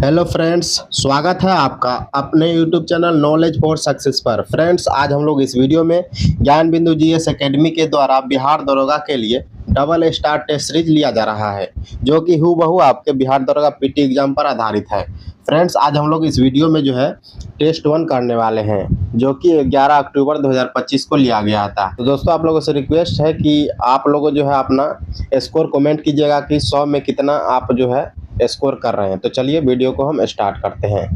Hello friends, स्वागत है आपका अपने YouTube channel knowledge for success पर। फ्रेंड्स, आज हम लोग इस वीडियो में ज्ञान बिंदु जीएस एकेडमी के द्वारा बिहार दरोगा के लिए डबल स्टार टेस्ट सीरीज लिया जा रहा है, जो कि हूबहू आपके बिहार दरोगा पीटी एग्जाम पर आधारित है। फ्रेंड्स, आज हम लोग इस वीडियो में जो है टेस्ट 1 करने वाले हैं, जो कि 11 अक्टूबर 2025 को लिया गया था। तो दोस्तों, आप लोगों से रिक्वेस्ट है कि आप लोगों जो है अपना स्कोर कमेंट कीजिएगा कि 100 में कितना आप जो है स्कोर कर रहे हैं। तो चलिए वीडियो को हम स्टार्ट करते हैं।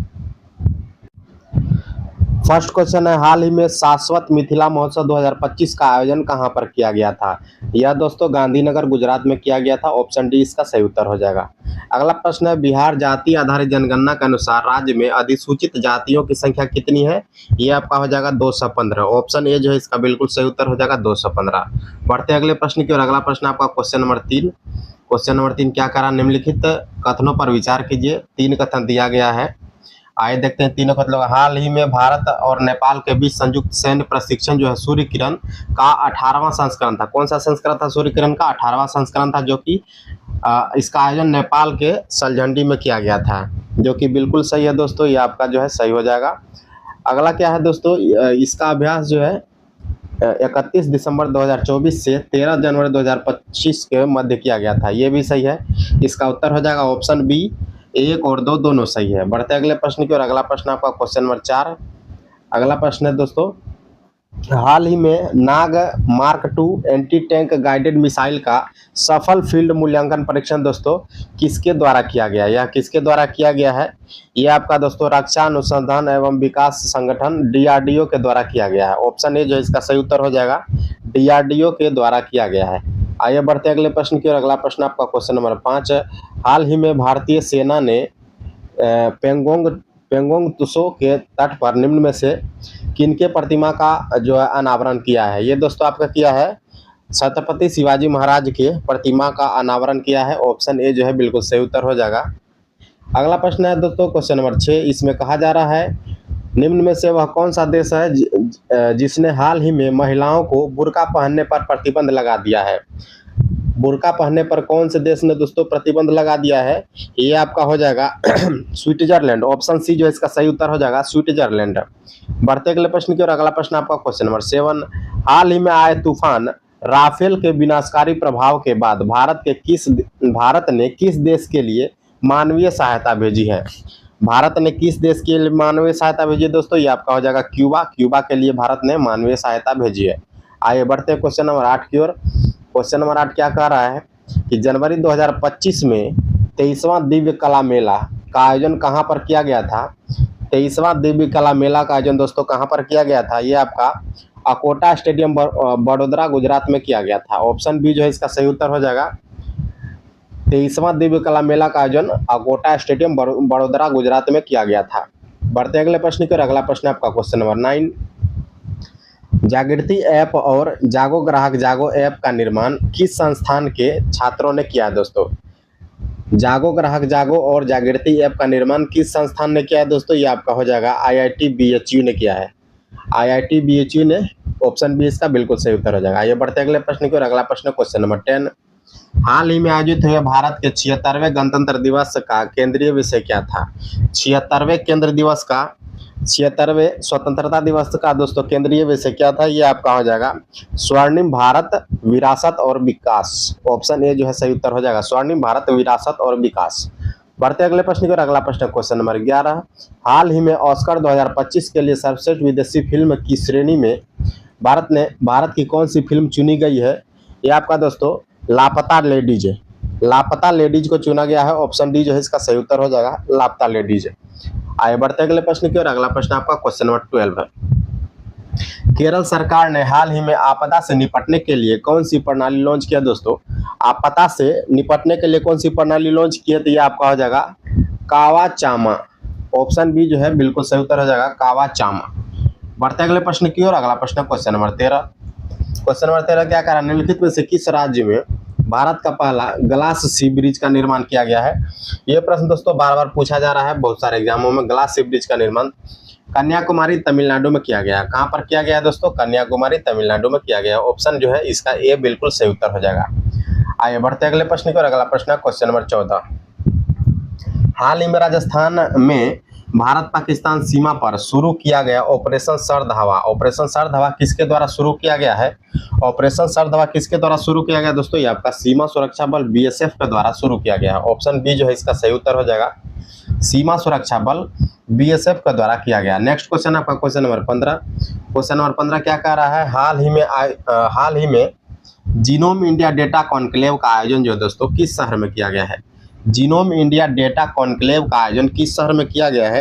फर्स्ट क्वेश्चन है, हाल ही में शाश्वत मिथिला महोत्सव 2025 का आयोजन कहां पर किया गया था? यह दोस्तों गांधीनगर गुजरात में किया गया था। ऑप्शन डी इसका सही उत्तर हो जाएगा। अगला प्रश्न है, बिहार जाति आधारित जनगणना के अनुसार राज्य में अधिसूचित जातियों की संख्या कितनी है? ये आपका हो जाएगा 215। ऑप्शन ए जो है इसका बिल्कुल सही उत्तर हो जाएगा 215। बढ़ते अगले प्रश्न की ओर। अगला प्रश्न आपका क्वेश्चन नंबर 3। क्वेश्चन नंबर 3 क्या करा? निम्नलिखित कथनों पर विचार कीजिए। 3 कथन दिया गया है, आइए देखते हैं तीनों कथनों। हाल ही में भारत और नेपाल के बीच संयुक्त सैन्य प्रशिक्षण जो है सूर्य किरण का 18वां संस्करण था। कौन सा संस्करण था? सूर्य किरण का 18वां संस्करण था, जो कि इसका आयोजन नेपाल के सलझंडी में किया गया था, जो कि बिल्कुल सही है दोस्तों। ये आपका जो है सही हो जाएगा। अगला क्या है दोस्तों? इसका अभ्यास जो है 31 दिसंबर 2024 से 13 जनवरी 2025 के मध्य किया गया था। ये भी सही है। इसका उत्तर हो जाएगा ऑप्शन बी। 1 और 2 दोनों सही है। बढ़ते अगले प्रश्न की ओर। अगला प्रश्न आपका क्वेश्चन नंबर 4। अगला प्रश्न है दोस्तों, हाल ही में Nag mark 2 anti tank guided missile का सफल फील्ड मूल्यांकन परीक्षण दोस्तों किसके द्वारा किया गया? यह किसके द्वारा किया गया है? यह आपका दोस्तों रक्षा अनुसंधान एवं विकास संगठन डीआरडीओ के द्वारा किया गया है। ऑप्शन ए जो इसका सही उत्तर हो जाएगा, डीआरडीओ के द्वारा किया गया है। आइए बढ़ते अगले प्रश्न की ओर। अगला प्रश्न आपका क्वेश्चन नंबर 5। हाल ही में भारतीय सेना ने पेंगोंग त्सो के तट पर निम्न में से किनके प्रतिमा का जो है अनावरण किया है? ये दोस्तों आपका किया है छत्रपति शिवाजी महाराज के प्रतिमा का अनावरण किया है। ऑप्शन ए जो है बिल्कुल सही उत्तर हो जाएगा। अगला प्रश्न है दोस्तों क्वेश्चन नंबर 6। इसमें कहा जा रहा है, निम्न में से वह कौन सा देश है जिसने हाल ही में महिलाओं को बुर्का पहनने पर प्रतिबंध लगा दिया है? बुर्का पहनने पर कौन से देश ने दोस्तों प्रतिबंध लगा दिया है? ये आपका हो जाएगा स्विट्जरलैंड। ऑप्शन सी जो इसका सही उत्तर हो जाएगा स्विट्जरलैंड। बढ़ते अगले प्रश्न की ओर। अगला प्रश्न आपका क्वेश्चन नंबर 7। हाल ही में आए तूफान राफेल के विनाशकारी प्रभाव के बाद भारत ने किस देश के लिए मानवीय सहायता भेजी है? भारत ने किस देश के लिए मानवीय सहायता भेजी है दोस्तों? ये आपका हो जाएगा क्यूबा। क्यूबा के लिए भारत ने मानवीय सहायता भेजी है। आइए बढ़ते हैं क्वेश्चन नंबर 8 की ओर। क्वेश्चन नंबर 8 क्या कह रहा है कि जनवरी 2025 में 23वां दिव्य कला मेला का आयोजन कहां पर किया गया था? 23वां दिव्य कला मेला का आयोजन दोस्तों कहां पर किया गया था? ये आपका अकोटा स्टेडियम बड़ोदरा गुजरात में किया गया था। ऑप्शन बी जो है इसका सही उत्तर हो जाएगा। 23वां दिव्य कला मेला का आयोजन अकोटा स्टेडियम बड़ोदरा गुजरात में किया गया था। बढ़ते अगले प्रश्न की ओर। अगला प्रश्न आपका क्वेश्चन नंबर 9। जागृति ऐप और जागो ग्राहक जागो ऐप का निर्माण किस संस्थान के छात्रों ने किया है दोस्तों? जागो ग्राहक जागो और जागृति ऐप का निर्माण किस संस्थान ने किया है दोस्तों? ये आपका हो जाएगा आईआईटी बीएचयू ने किया है। आईआईटी बीएचयू ने। ऑप्शन बी इसका बिल्कुल सही उत्तर हो जाएगा। आइए बढ़ते अगले प्रश्न की ओर। अगला प्रश्न क्वेश्चन नंबर 10। हाल ही में आयोजित हुए भारत के 76वें गणतंत्र दिवस का केंद्रीय विषय क्या था? 76वें स्वतंत्रता दिवस का दोस्तों केंद्रीय विषय क्या था? ये आपका हो जाएगा स्वर्णिम भारत विरासत और विकास। ऑप्शन ए जो है सही उत्तर हो जाएगा, स्वर्णिम भारत विरासत और विकास। बढ़ते अगले प्रश्न की ओर। अगला प्रश्न क्वेश्चन नंबर 11। हाल ही में ऑस्कर 2025 के लिए सर्वश्रेष्ठ विदेशी फिल्म की श्रेणी में भारत की कौन सी फिल्म चुनी गई है? ये आपका दोस्तों लापता लेडीज। लापता लेडीज को चुना गया है। ऑप्शन डी जो है इसका सही उत्तर हो जाएगा, लापता लेडीज। आइए बढ़ते अगले प्रश्न की ओर। अगला प्रश्न आपका क्वेश्चन नंबर 12 है। केरल सरकार ने हाल ही में आपदा से निपटने के लिए कौन सी प्रणाली लॉन्च किया दोस्तों? आपदा से निपटने के लिए कौन सी प्रणाली लॉन्च की है? तो ये आपका हो जाएगा कावा चामा। ऑप्शन बी जो है बिल्कुल सही उत्तर हो जाएगा, कावा चामा। बढ़ते अगले प्रश्न की ओर। अगला प्रश्न क्वेश्चन नंबर 13। क्वेश्चन नंबर 13 क्या कह रहा है? निम्नलिखित में से किस राज्य में भारत का पहला ग्लास सी ब्रिज का निर्माण किया गया है? यह प्रश्न दोस्तों बार बार पूछा जा रहा है बहुत सारे एग्जामों में। ग्लास सी ब्रिज का निर्माण कन्याकुमारी तमिलनाडु में किया गया। कहां पर किया गया दोस्तों? कन्याकुमारी तमिलनाडु में किया गया। ऑप्शन जो है इसका ए बिल्कुल सही उत्तर हो जाएगा। आइए बढ़ते अगले प्रश्न की ओर। अगला प्रश्न क्वेश्चन नंबर 14। हाल ही में राजस्थान में भारत पाकिस्तान सीमा पर शुरू किया गया ऑपरेशन सर्द हवा। ऑपरेशन सर्द हवा किसके द्वारा शुरू किया गया है? ऑपरेशन सर्द हवा किसके द्वारा शुरू किया गया दोस्तों? ये आपका सीमा सुरक्षा बल बीएसएफ के द्वारा शुरू किया गया है। ऑप्शन बी जो है इसका सही उत्तर हो जाएगा, सीमा सुरक्षा बल बीएसएफ के द्वारा किया गया। नेक्स्ट क्वेश्चन आपका क्वेश्चन नंबर 15। क्वेश्चन नंबर 15 क्या कह रहा है? हाल ही में जीनोम इंडिया डेटा कॉन्क्लेव का आयोजन जो दोस्तों किस शहर में किया गया है? जीनोम इंडिया डेटा कॉन्क्लेव का आयोजन किस शहर में किया गया है?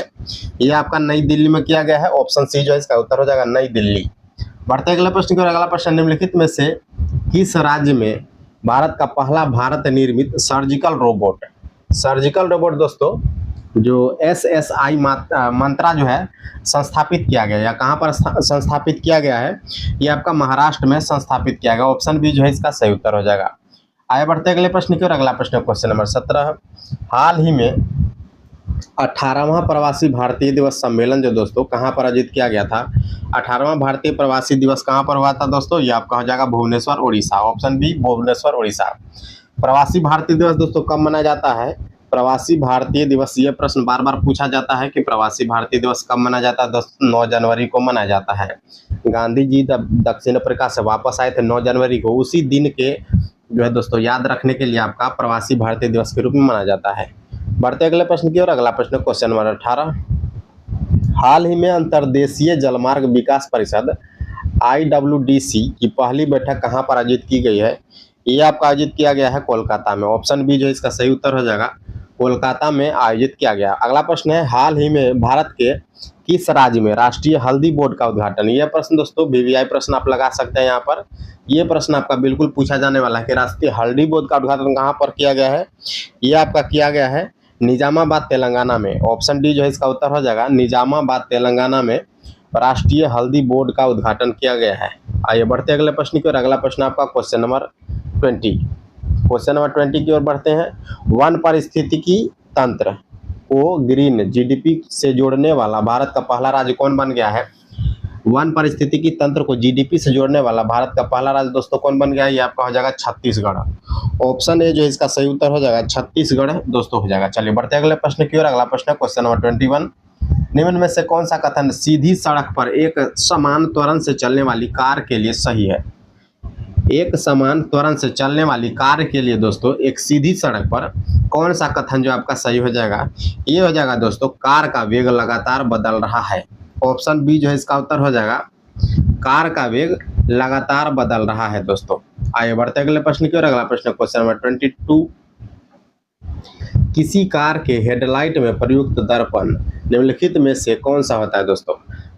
ये आपका नई दिल्ली में किया गया है। ऑप्शन सी जो है इसका उत्तर हो जाएगा नई दिल्ली। बढ़ते अगले प्रश्न की ओर। अगला प्रश्न, निम्नलिखित में से किस राज्य में भारत का पहला भारत निर्मित सर्जिकल रोबोट दोस्तों जो SSI मंत्रा जो है संस्थापित किया गया, या कहाँ पर संस्थापित किया गया है? ये आपका महाराष्ट्र में संस्थापित किया गया। ऑप्शन बी जो है इसका सही उत्तर हो जाएगा। आगे बढ़ते अगले प्रश्न की ओर। अगला प्रश्न क्वेश्चन नंबर 17। हाल ही में 18वां प्रवासी भारतीय दिवस सम्मेलन जो दोस्तों कहाँ पर आयोजित किया गया था? 18वां भारतीय प्रवासी दिवस कहाँ पर हुआ था दोस्तों? ये आपका हो जाएगा भुवनेश्वर उड़ीसा। Option B Bhubaneswar Orissa. प्रवासी भारतीय दिवस दोस्तों कब मनाया जाता है? प्रवासी भारतीय दिवस, ये प्रश्न बार बार पूछा जाता है कि प्रवासी भारतीय दिवस कब मनाया जाता है? 9 जनवरी को मनाया जाता है। गांधी जी जब दक्षिण अफ्रीका से वापस आए थे 9 जनवरी को, उसी दिन के जो है दोस्तों याद रखने के लिए आपका प्रवासी भारतीय दिवस के रूप में मनाया जाता है। बढ़ते अगले प्रश्न की ओर। अगला प्रश्न क्वेश्चन नंबर 18। हाल ही में अंतर्देशीय जलमार्ग विकास परिषद IWDC की पहली बैठक कहाँ पर आयोजित की गई है? ये आपका आयोजित किया गया है कोलकाता में। ऑप्शन बी जो इसका सही उत्तर हो जाएगा, कोलकाता में आयोजित किया गया। अगला प्रश्न है, हाल ही में भारत के किस राज्य में राष्ट्रीय हल्दी बोर्ड का उद्घाटन? यह प्रश्न दोस्तों VVI प्रश्न आप लगा सकते हैं यहाँ पर। ये प्रश्न आपका बिल्कुल पूछा जाने वाला है कि राष्ट्रीय हल्दी बोर्ड का उद्घाटन कहाँ पर किया गया है? ये आपका किया गया है निजामाबाद तेलंगाना में। ऑप्शन डी जो है इसका उत्तर हो जाएगा, निजामाबाद तेलंगाना में राष्ट्रीय हल्दी बोर्ड का उद्घाटन किया गया है। आइए बढ़ते अगले प्रश्न की ओर। अगला प्रश्न आपका क्वेश्चन नंबर 20। क्वेश्चन नंबर 20 की ओर बढ़ते हैं। वन पारिस्थितिकी तंत्र को ग्रीन GDP से जोड़ने वाला भारत का पहला राज्य कौन बन गया है? वन पारिस्थितिकी तंत्र को GDP से जोड़ने वाला भारत का पहला राज्य दोस्तों कौन बन गया है? ये आपका हो जाएगा छत्तीसगढ़। ऑप्शन ए जो है इसका सही उत्तर हो जाएगा, छत्तीसगढ़ दोस्तों हो जाएगा। चलिए बढ़ते अगले प्रश्न की ओर। अगला प्रश्न क्वेश्चन नंबर 21। निम्न में से कौन सा कथन सीधी सड़क पर एक समान त्वरण से चलने वाली कार के लिए सही है? एक समान त्वरण से चलने वाली कार के लिए दोस्तों एक सीधी सड़क पर कौन सा कथन जो आपका सही हो जाएगा? ये हो जाएगा दोस्तों, कार का वेग लगातार बदल रहा है। ऑप्शन बी जो है इसका उत्तर हो जाएगा, कार का वेग लगातार बदल रहा है दोस्तों। आइए बढ़ते अगले प्रश्न की ओर। अगला प्रश्न क्वेश्चन नंबर 22। किसी कार के हेडलाइट में प्रयुक्त दर्पण निम्नलिखित में से कौन सा होता है दोस्तों?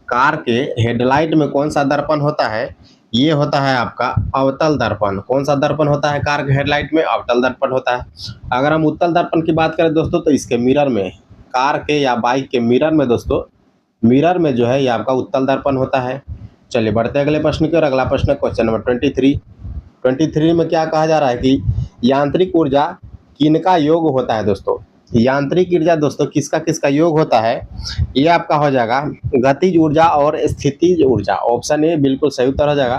कार के हेडलाइट में कौन सा दर्पण होता है? ये होता है आपका अवतल दर्पण। कौन सा दर्पण होता है कार के हेडलाइट में? अवतल दर्पण होता है। अगर हम उत्तल दर्पण की बात करें दोस्तों तो इसके मिरर में, कार के या बाइक के मिरर में दोस्तों, मिरर में जो है ये आपका उत्तल दर्पण होता है। चलिए बढ़ते अगले प्रश्न की ओर। अगला प्रश्न क्वेश्चन नंबर 23 में क्या कहा जा रहा है कि यांत्रिक ऊर्जा किनका योग होता है दोस्तों? यांत्रिक ऊर्जा दोस्तों किसका किसका योग होता है? ये आपका हो जाएगा गतिज ऊर्जा और स्थितिज ऊर्जा। ऑप्शन ए बिल्कुल सही उत्तर हो जाएगा।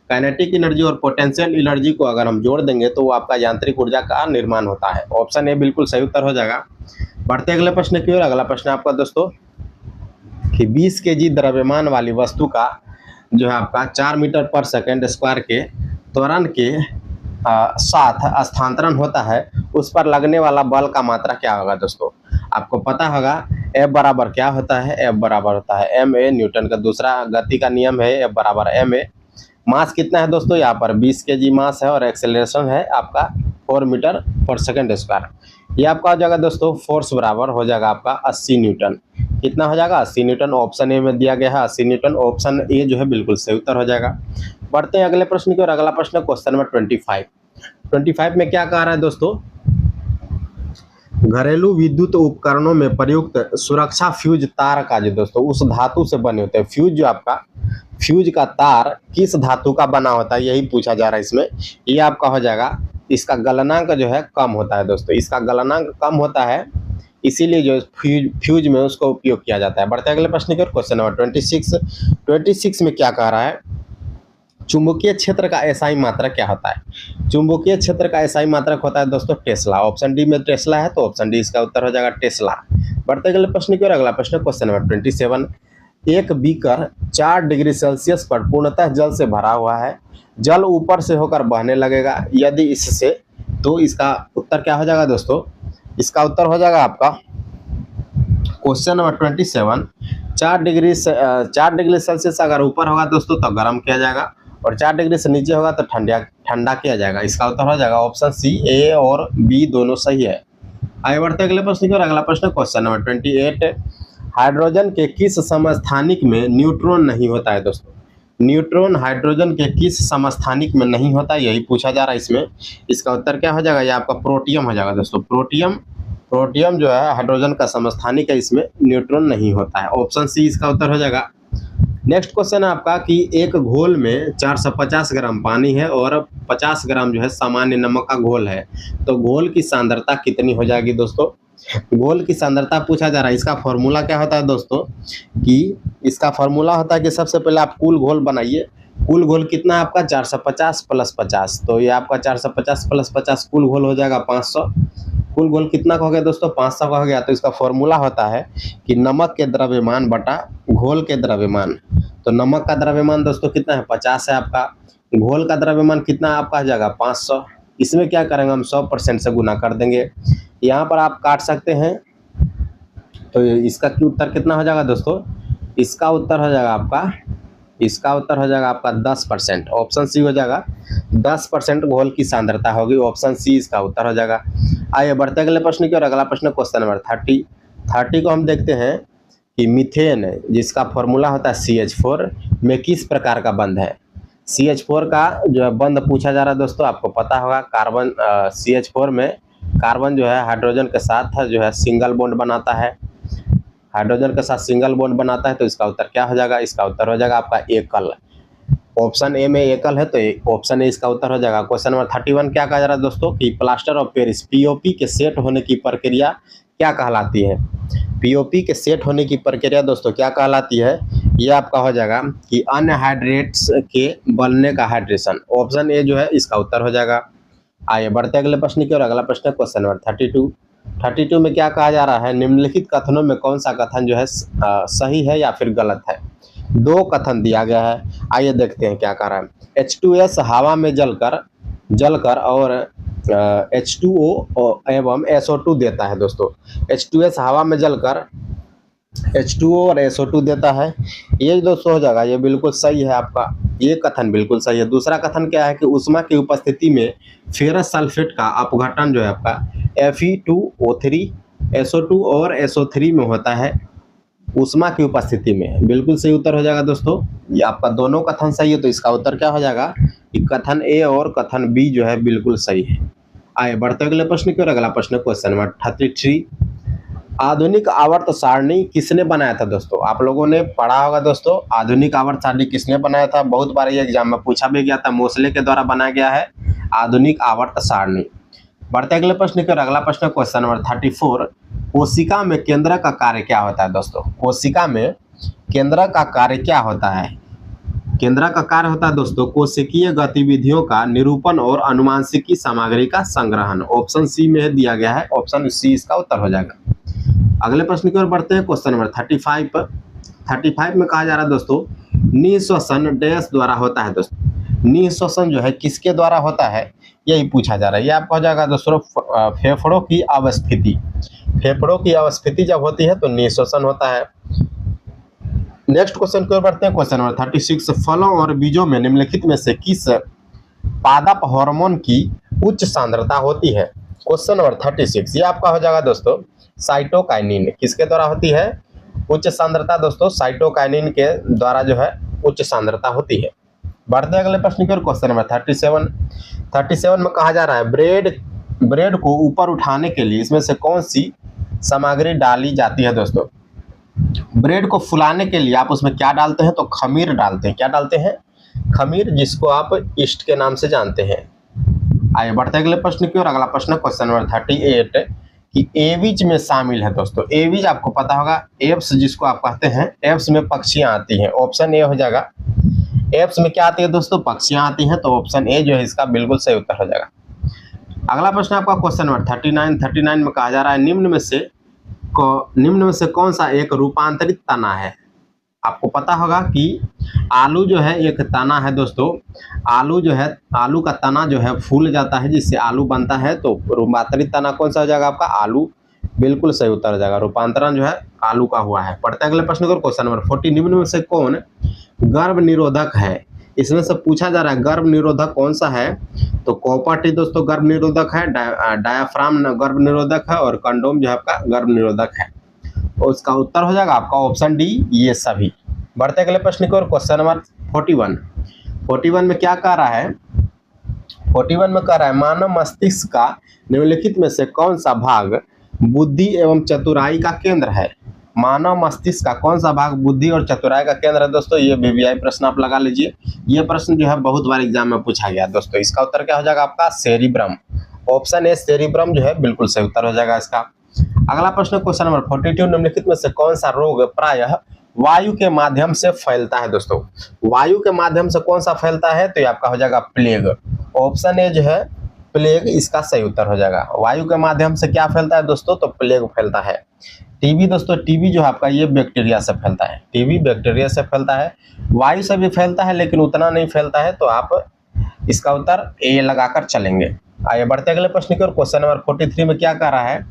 काइनेटिक एनर्जी और पोटेंशियल एनर्जी को अगर हम जोड़ देंगे तो वो आपका यांत्रिक ऊर्जा का निर्माण होता है। ऑप्शन ए बिल्कुल सही उत्तर हो जाएगा। बढ़ते अगले प्रश्न की ओर। अगला प्रश्न आपका दोस्तों कि 20 kg द्रव्यमान वाली वस्तु का जो है आपका 4 मीटर पर सेकेंड स्क्वायर के त्वरण के साथ स्थानांतरण होता है, उस पर लगने वाला बल का मात्रा क्या होगा दोस्तों? आपको पता होगा F बराबर क्या होता है? F बराबर होता है ma, न्यूटन का दूसरा गति का नियम है F बराबर ma। मास कितना है दोस्तों? यहाँ पर 20 kg मास है और एक्सेलरेशन है आपका 4 मीटर पर सेकेंड स्क्वायर। ये आपका हो जाएगा दोस्तों, फोर्स बराबर हो जाएगा आपका 80 न्यूटन। कितना हो जाएगा? 80 न्यूटन। ऑप्शन ए में दिया गया है 80 न्यूटन। ऑप्शन ए जो है बिल्कुल सही उत्तर हो जाएगा। बढ़ते हैं अगले प्रश्न की ओर। अगला प्रश्न क्वेश्चन नंबर 25 में क्या कह रहा है दोस्तों? घरेलू विद्युत उपकरणों में प्रयुक्त सुरक्षा फ्यूज तार का जो दोस्तों उस धातु से बने होते हैं। फ्यूज जो आपका, फ्यूज का तार किस धातु का बना होता है, यही पूछा जा रहा है इसमें। ये आपका हो जाएगा, इसका गलनांक जो है कम होता है दोस्तों, इसका गलनांक कम होता है, इसीलिए जो फ्यूज में उसको उपयोग किया जाता है। बढ़ते अगले प्रश्न की ओर। क्वेश्चन नंबर 26 में क्या कह रहा है? चुंबकीय क्षेत्र का एसआई मात्रक क्या होता है? चुंबकीय क्षेत्र का एसआई मात्रक होता है दोस्तों टेस्ला। ऑप्शन डी में टेस्ला है, तो ऑप्शन डी इसका उत्तर हो जाएगा टेस्ला। बढ़ते अगले प्रश्न की ओर। अगला प्रश्न क्वेश्चन नंबर 27। एक बीकर 4 डिग्री सेल्सियस पर पूर्णतः जल से भरा हुआ है। जल ऊपर से होकर बहने लगेगा यदि इससे, तो इसका उत्तर क्या हो जाएगा दोस्तों? इसका उत्तर हो जाएगा आपका क्वेश्चन नंबर 27। 4 डिग्री सेल्सियस अगर ऊपर होगा दोस्तों तो गर्म किया जाएगा, और 4 डिग्री से नीचे होगा तो ठंडा किया जाएगा। इसका उत्तर हो जाएगा ऑप्शन सी, ए और बी दोनों सही है। आगे बढ़ते अगले प्रश्न की ओर। अगला प्रश्न क्वेश्चन नंबर 28। हाइड्रोजन के किस समस्थानिक में न्यूट्रॉन नहीं होता है दोस्तों? न्यूट्रॉन हाइड्रोजन के किस समस्थानिक में नहीं होता, यही पूछा जा रहा है इसमें। इसका उत्तर क्या हो जाएगा? ये आपका प्रोटियम हो जाएगा दोस्तों। प्रोटियम जो है हाइड्रोजन का समस्थानिक है, इसमें न्यूट्रॉन नहीं होता है। ऑप्शन सी इसका उत्तर हो जाएगा। नेक्स्ट क्वेश्चन है आपका कि एक घोल में 450 ग्राम पानी है और 50 ग्राम जो है सामान्य नमक का घोल है, तो घोल की सांद्रता कितनी हो जाएगी दोस्तों? घोल की सांद्रता पूछा जा रहा है। इसका फॉर्मूला क्या होता है दोस्तों? कि इसका फॉर्मूला होता है कि सबसे पहले आप कुल घोल बनाइए। कुल घोल कितना है आपका? 450 प्लस 50, तो ये आपका 450 प्लस 50 कुल घोल हो जाएगा 500। कुल घोल कितना का हो गया दोस्तों? 500 का हो गया। तो इसका फॉर्मूला होता है कि नमक के द्रव्यमान बटा घोल के द्रव्यमान। तो नमक का द्रव्यमान दोस्तों कितना है? 50 है आपका। घोल का द्रव्यमान कितना आपका आ जाएगा? 500। इसमें क्या करेंगे हम? 100% से गुना कर देंगे। यहाँ पर आप काट सकते हैं, तो इसका उत्तर कितना हो जाएगा दोस्तों? इसका उत्तर हो जाएगा आपका 10%। ऑप्शन सी हो जाएगा। 10% घोल की सांद्रता होगी। ऑप्शन सी इसका उत्तर हो जाएगा। आइए बढ़ते अगले प्रश्न की ओर। अगला प्रश्न क्वेश्चन नंबर 30 को हम देखते हैं कि मीथेन जिसका फॉर्मूला होता है CH4 में किस प्रकार का बंध है? CH4 का जो है बंध पूछा जा रहा है दोस्तों। आपको पता होगा कार्बन CH4 में कार्बन जो है हाइड्रोजन के साथ जो है सिंगल बॉन्ड बनाता है। हाइड्रोजन के साथ सिंगल बॉन्ड बनाता है, तो इसका उत्तर क्या हो जाएगा? इसका उत्तर हो जाएगा आपका एकल। ऑप्शन ए में एकल है, तो ऑप्शन ए इसका उत्तर हो जाएगा। क्वेश्चन नंबर 31 क्या कहा जा रहा है दोस्तों? कि प्लास्टर ऑफ पेरिस POP के सेट होने की प्रक्रिया क्या कहलाती है? POP के सेट होने की प्रक्रिया दोस्तों क्या कहलाती है? ये आपका हो जाएगा कि अन्य हाइड्रेट्स के बनने का हाइड्रेशन। ऑप्शन ए जो है इसका उत्तर हो जाएगा। आइए बढ़ते अगले प्रश्न की ओर। अगला प्रश्न क्वेश्चन नंबर 32 में क्या कहा जा रहा है? निम्नलिखित कथनों में कौन सा कथन जो है सही है या फिर गलत है? 2 कथन दिया गया है। आइए देखते हैं क्या कह रहा है। H2S हवा में जलकर और H2O एवं SO2 देता है दोस्तों। H2S हवा में जलकर H2O और SO2 देता है, ये दोस्तों हो जाएगा। ये बिल्कुल सही है आपका, ये कथन बिल्कुल सही है। दूसरा कथन क्या है कि ऊष्मा की उपस्थिति में फेरस सल्फेट का अपघटन जो है आपका Fe2O3 SO2 और SO3 में होता है ऊष्मा की उपस्थिति में। बिल्कुल सही उत्तर हो जाएगा दोस्तों। ये आपका दोनों कथन सही है, तो इसका उत्तर क्या हो जाएगा? कि कथन ए और कथन बी जो है बिल्कुल सही है। आइए बढ़ते अगले प्रश्न की ओर। अगला प्रश्न क्वेश्चन नंबर 33। आधुनिक आवर्त सारणी किसने बनाया था दोस्तों? आप लोगों ने पढ़ा होगा दोस्तों, आधुनिक आवर्त सारणी किसने बनाया था? बहुत बार ये एग्जाम में पूछा भी गया था। मोसले के द्वारा बनाया गया है आधुनिक आवर्त सारणी। बढ़ते अगले प्रश्न की ओर। अगला प्रश्न क्वेश्चन नंबर 34। कोशिका में केंद्रक का कार्य क्या होता है दोस्तों? कोशिका में केंद्रक का कार्य क्या होता है? केंद्रक का कार्य होता है दोस्तों कोशिकीय गतिविधियों का निरूपण और अनुवांशिकी सामग्री का संग्रहण। ऑप्शन सी में दिया गया है। ऑप्शन सी इसका उत्तर हो जाएगा। अगले प्रश्न की ओर बढ़ते हैं। क्वेश्चन नंबर 35 में कहा जा रहा है दोस्तों निःश्वसन डैश द्वारा होता है दोस्तों। निःश्वसन जो है किसके द्वारा होता है, यही पूछा जा रहा है। ये आपका हो जाएगा दोस्तों फेफड़ों की अवस्थिति। फेफड़ों की अवस्थिति जब होती है तो निःश्वसन होता है। नेक्स्ट क्वेश्चन की ओर बढ़ते हैं। Question number 36। फलों और बीजों में निम्नलिखित में से किस पादप हार्मोन की उच्च सांद्रता होती है? क्वेश्चन नंबर 36 ये आपका हो जाएगा दोस्तों साइटोकाइनिन। किसके द्वारा होती है उच्च सांद्रता? दोस्तों साइटोकाइनिन के द्वारा जो है उच्च सांद्रता होती है। बढ़ते अगले प्रश्न की ओर। क्वेश्चन नंबर 37 में कहा जा रहा है ब्रेड को ऊपर उठाने के लिए इसमें से कौन सी सामग्री डाली जाती है दोस्तों? ब्रेड को फुलाने के लिए आप उसमें क्या डालते हैं? तो खमीर डालते हैं। क्या डालते हैं? खमीर, जिसको आप ईस्ट के नाम से जानते हैं। आइए बढ़ते अगले प्रश्न की ओर। अगला प्रश्न क्वेश्चन नंबर 38 कि एविज में शामिल है दोस्तों। एविज आपको पता होगा, एप्स जिसको आप कहते हैं, एप्स में पक्षियां आती हैं। ऑप्शन ए हो जाएगा। एप्स में क्या आती है दोस्तों, पक्षियां आती हैं। तो ऑप्शन ए जो है इसका बिल्कुल सही उत्तर हो जाएगा। अगला प्रश्न आपका क्वेश्चन नंबर 39 में कहा जा रहा है निम्न में से कौन सा एक रूपांतरित तना है। आपको पता होगा कि आलू जो है एक तना है दोस्तों। आलू जो है, आलू का तना जो है फूल जाता है जिससे आलू बनता है। तो रूपांतरित तना कौन सा हो जाएगा आपका, आलू बिल्कुल सही उत्तर हो जाएगा। रूपांतरण जो है आलू का हुआ है। पढ़ते अगले प्रश्न को, क्वेश्चन नंबर 40 निम्न में से कौन गर्भ निरोधक है। इसमें से पूछा जा रहा है गर्भ निरोधक कौन सा है। तो कॉपर टी दोस्तों गर्भ निरोधक है, डायाफ्राम गर्भ निरोधक है और कंडोम जो है आपका गर्भ निरोधक है। तो इसका उत्तर हो जाएगा आपका ऑप्शन डी, ये सभी। बढ़ते अगले प्रश्न की ओर, क्वेश्चन नंबर 41 में क्या कह रहा है, 41 में कह रहा है मानव मस्तिष्क का निम्नलिखित में से कौन सा भाग बुद्धि एवं चतुराई का केंद्र है। मानव मस्तिष्क का कौन सा भाग बुद्धि और चतुराई का केंद्र है दोस्तों। ये वीवीआई प्रश्न आप लगा लीजिए। ये प्रश्न जो है बहुत बार एग्जाम में पूछा गया दोस्तों। इसका उत्तर क्या हो जाएगा आपका, सेरिब्रम। ऑप्शन ए सेरिब्रम जो है बिल्कुल सही उत्तर हो जाएगा इसका। अगला प्रश्न क्वेश्चन नंबर 42 निम्नलिखित में से कौन सा रोग प्रायः वायु के माध्यम से फैलता है दोस्तों। वायु के माध्यम से कौन सा फैलता है, तो ये आपका हो जाएगा प्लेग। ऑप्शन ए जो है प्लेग इसका सही उत्तर हो जाएगा। वायु के माध्यम से क्या फैलता है दोस्तों, तो प्लेग फैलता है। टीबी दोस्तों, टीबी जो आपका ये बैक्टीरिया से फैलता है। टीबी बैक्टीरिया से फैलता है, वायु से भी फैलता है लेकिन उतना नहीं फैलता है। तो आप इसका उत्तर ए लगाकर चलेंगे। आइए बढ़ते अगले प्रश्न की ओर, क्वेश्चन नंबर 43 में क्या कह रहा है,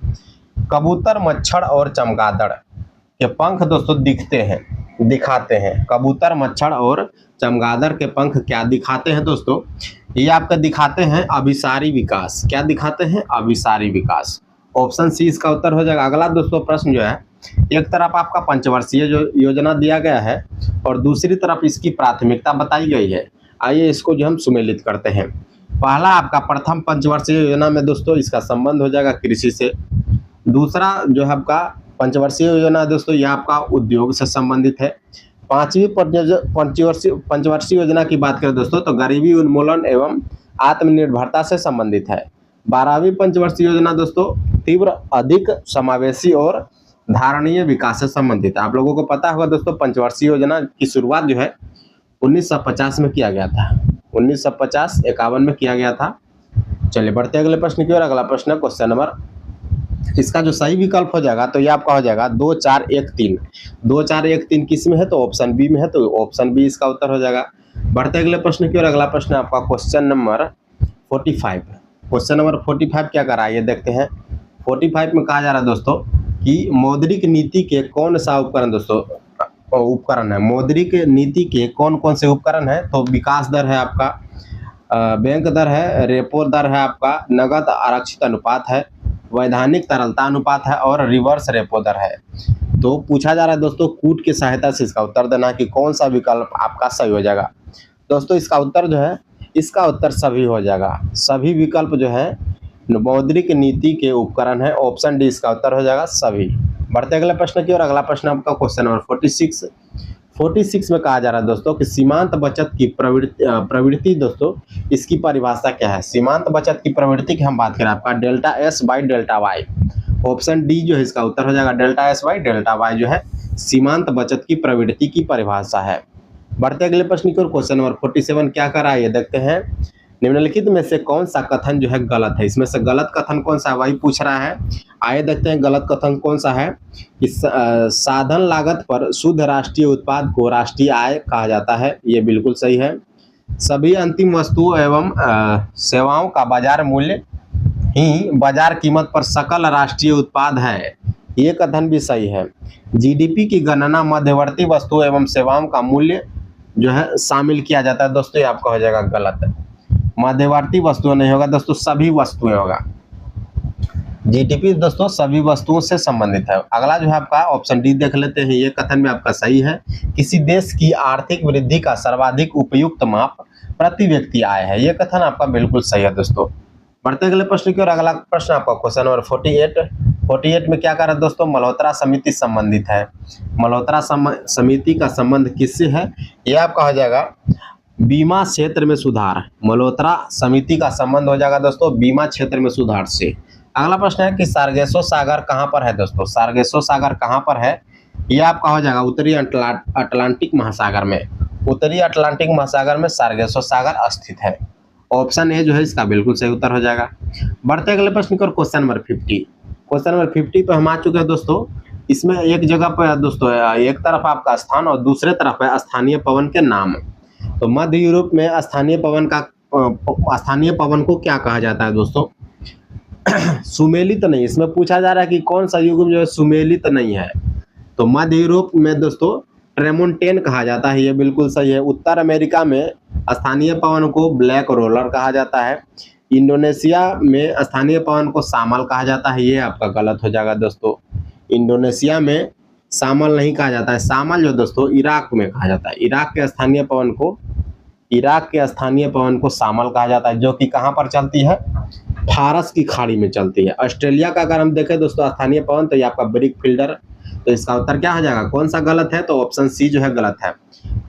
कबूतर, मच्छर और चमगादड़ के पंख दोस्तों दिखाते हैं। कबूतर, मच्छर और चमगादड़ के पंख क्या दिखाते हैं दोस्तों, ये आपका दिखाते हैं अभिसारी विकास। क्या दिखाते हैं, अभिसारी विकास। ऑप्शन सी इसका उत्तर हो जाएगा। अगला दोस्तों प्रश्न जो है, एक तरफ आपका पंचवर्षीय जो योजना दिया गया है और दूसरी तरफ इसकी प्राथमिकता बताई गई है। आइए इसको जो हम सुमेलित करते हैं। पहला आपका प्रथम पंचवर्षीय योजना में दोस्तों इसका संबंध हो जाएगा कृषि से। दूसरा जो है आपका पंचवर्षीय योजना दोस्तों यह आपका उद्योग से संबंधित है। पांचवी पंचवर्षीय योजना की बात करें दोस्तों तो गरीबी उन्मूलन एवं आत्मनिर्भरता से संबंधित है। 12वीं पंचवर्षीय योजना दोस्तों तीव्र, अधिक समावेशी और धारणीय विकास से संबंधित है। आप लोगों को पता होगा दोस्तों पंचवर्षीय योजना की शुरुआत जो है 1950 में किया गया था। 1950-51 में किया गया था। चलिए बढ़ते अगले प्रश्न की ओर। अगला प्रश्न क्वेश्चन नंबर, इसका जो सही विकल्प हो जाएगा तो ये आपका हो जाएगा 2 4 1 3। 2 4 1 3 किस में है, तो ऑप्शन बी में है। तो ऑप्शन बी इसका उत्तर हो जाएगा। बढ़ते अगले प्रश्न की ओर। अगला प्रश्न आपका क्वेश्चन नंबर 45। क्वेश्चन नंबर 45 क्या कर रहा है ये देखते हैं। 45 में कहा जा रहा है दोस्तों कि मौद्रिक नीति के कौन सा उपकरण दोस्तों उपकरण है। मौद्रिक नीति के कौन कौन से उपकरण है, तो विकास दर है आपका, बैंक दर है, रेपो दर है आपका, नगद आरक्षित अनुपात है, वैधानिक तरलता अनुपात है और रिवर्स रेपो दर है। तो पूछा जा रहा है दोस्तों कूट की सहायता से इसका उत्तर देना कि कौन सा विकल्प आपका सही हो जाएगा। दोस्तों इसका उत्तर जो है, इसका उत्तर सभी हो जाएगा। सभी विकल्प जो है मौद्रिक नीति के उपकरण है। ऑप्शन डी इसका उत्तर हो जाएगा सभी। बढ़ते अगले प्रश्न की ओर। अगला प्रश्न आपका क्वेश्चन नंबर 46 में कहा जा रहा है दोस्तों कि सीमांत बचत की प्रवृत्ति दोस्तों इसकी परिभाषा क्या है। सीमांत बचत की प्रवृत्ति की हम बात करें आपका delta S by delta Y. Option D जो है इसका उत्तर हो जाएगा delta S by delta Y जो है सीमांत बचत की प्रवृत्ति की परिभाषा है। बढ़ते अगले प्रश्न की ओर। क्वेश्चन नंबर 47 क्या कर रहा है ये देखते हैं। निम्नलिखित में से कौन सा कथन जो है गलत है। इसमें से गलत कथन कौन सा है वही पूछ रहा है। आइए देखते हैं गलत कथन कौन सा है। इस साधन लागत पर शुद्ध राष्ट्रीय उत्पाद को राष्ट्रीय आय कहा जाता है, ये बिल्कुल सही है। सभी अंतिम वस्तुओं एवं सेवाओं का बाजार मूल्य ही बाजार कीमत पर सकल राष्ट्रीय उत्पाद है, ये कथन भी सही है। जीडीपी की गणना मध्यवर्ती वस्तुओं एवं सेवाओं का मूल्य जो है शामिल किया जाता है दोस्तों, ये आपका हो जाएगा गलत। मध्यवर्ती वस्तुएं नहीं होगा दोस्तों, सभी वस्तुएं होगा। जीडीपी दोस्तों सभी वस्तुओं से संबंधित है। अगला जो है आपका ऑप्शन डी देख लेते हैं। ये कथन भी आपका सही है। किसी देश की आर्थिक वृद्धि का सर्वाधिक उपयुक्त माप प्रति व्यक्ति आय है, ये कथन आपका बिल्कुल सही है दोस्तों। बढ़ते अगले प्रश्न की ओर। अगला प्रश्न आपका क्वेश्चन नंबर 48 में क्या कर रहा है दोस्तों, मल्होत्रा समिति संबंधित है। मल्होत्रा समिति का संबंध किससे है, यह आपका हो जाएगा बीमा क्षेत्र में सुधार। मल्होत्रा समिति का संबंध हो जाएगा दोस्तों बीमा क्षेत्र में सुधार से। अगला प्रश्न है कि सार्गेसो सागर कहाँ पर है दोस्तों। सार्गेसो सागर कहाँ पर है, यह आपका हो जाएगा उत्तरी अटलांटिक महासागर में। उत्तरी अटलांटिक महासागर में सार्गेसो सागर स्थित है। ऑप्शन ए जो है इसका बिल्कुल सही उत्तर हो जाएगा। बढ़ते अगले प्रश्न की ओर, क्वेश्चन नंबर 50। क्वेश्चन नंबर 50 पे हम आ चुके हैं दोस्तों। इसमें एक जगह पर दोस्तों एक तरफ आपका स्थान और दूसरे तरफ है स्थानीय पवन के नाम। तो मध्य यूरोप में स्थानीय पवन को क्या कहा जाता है दोस्तों? सुमेलित नहीं, इसमें पूछा जा रहा है कि कौन सा युग्म जो है सुमेलित नहीं है। तो मध्य यूरोप में दोस्तों ट्रेमोंटेन कहा जाता है, ये बिल्कुल सही है। उत्तर अमेरिका में स्थानीय पवन को ब्लैक रोलर कहा जाता है। इंडोनेशिया में स्थानीय पवन को सामल कहा जाता है, ये आपका गलत हो जाएगा दोस्तों। इंडोनेशिया में सामल नहीं कहा जाता है, सामल जो दोस्तों इराक में कहा जाता है। इराक के स्थानीय पवन को सामल कहा जाता है, जो कि कहाँ पर चलती है? फारस की खाड़ी में चलती है। ऑस्ट्रेलिया का अगर हम देखें दोस्तों स्थानीय पवन, तो ये आपका ब्रिक फील्डर। तो इसका उत्तर क्या हो जाएगा? कौन सा गलत है? तो ऑप्शन सी जो है गलत है।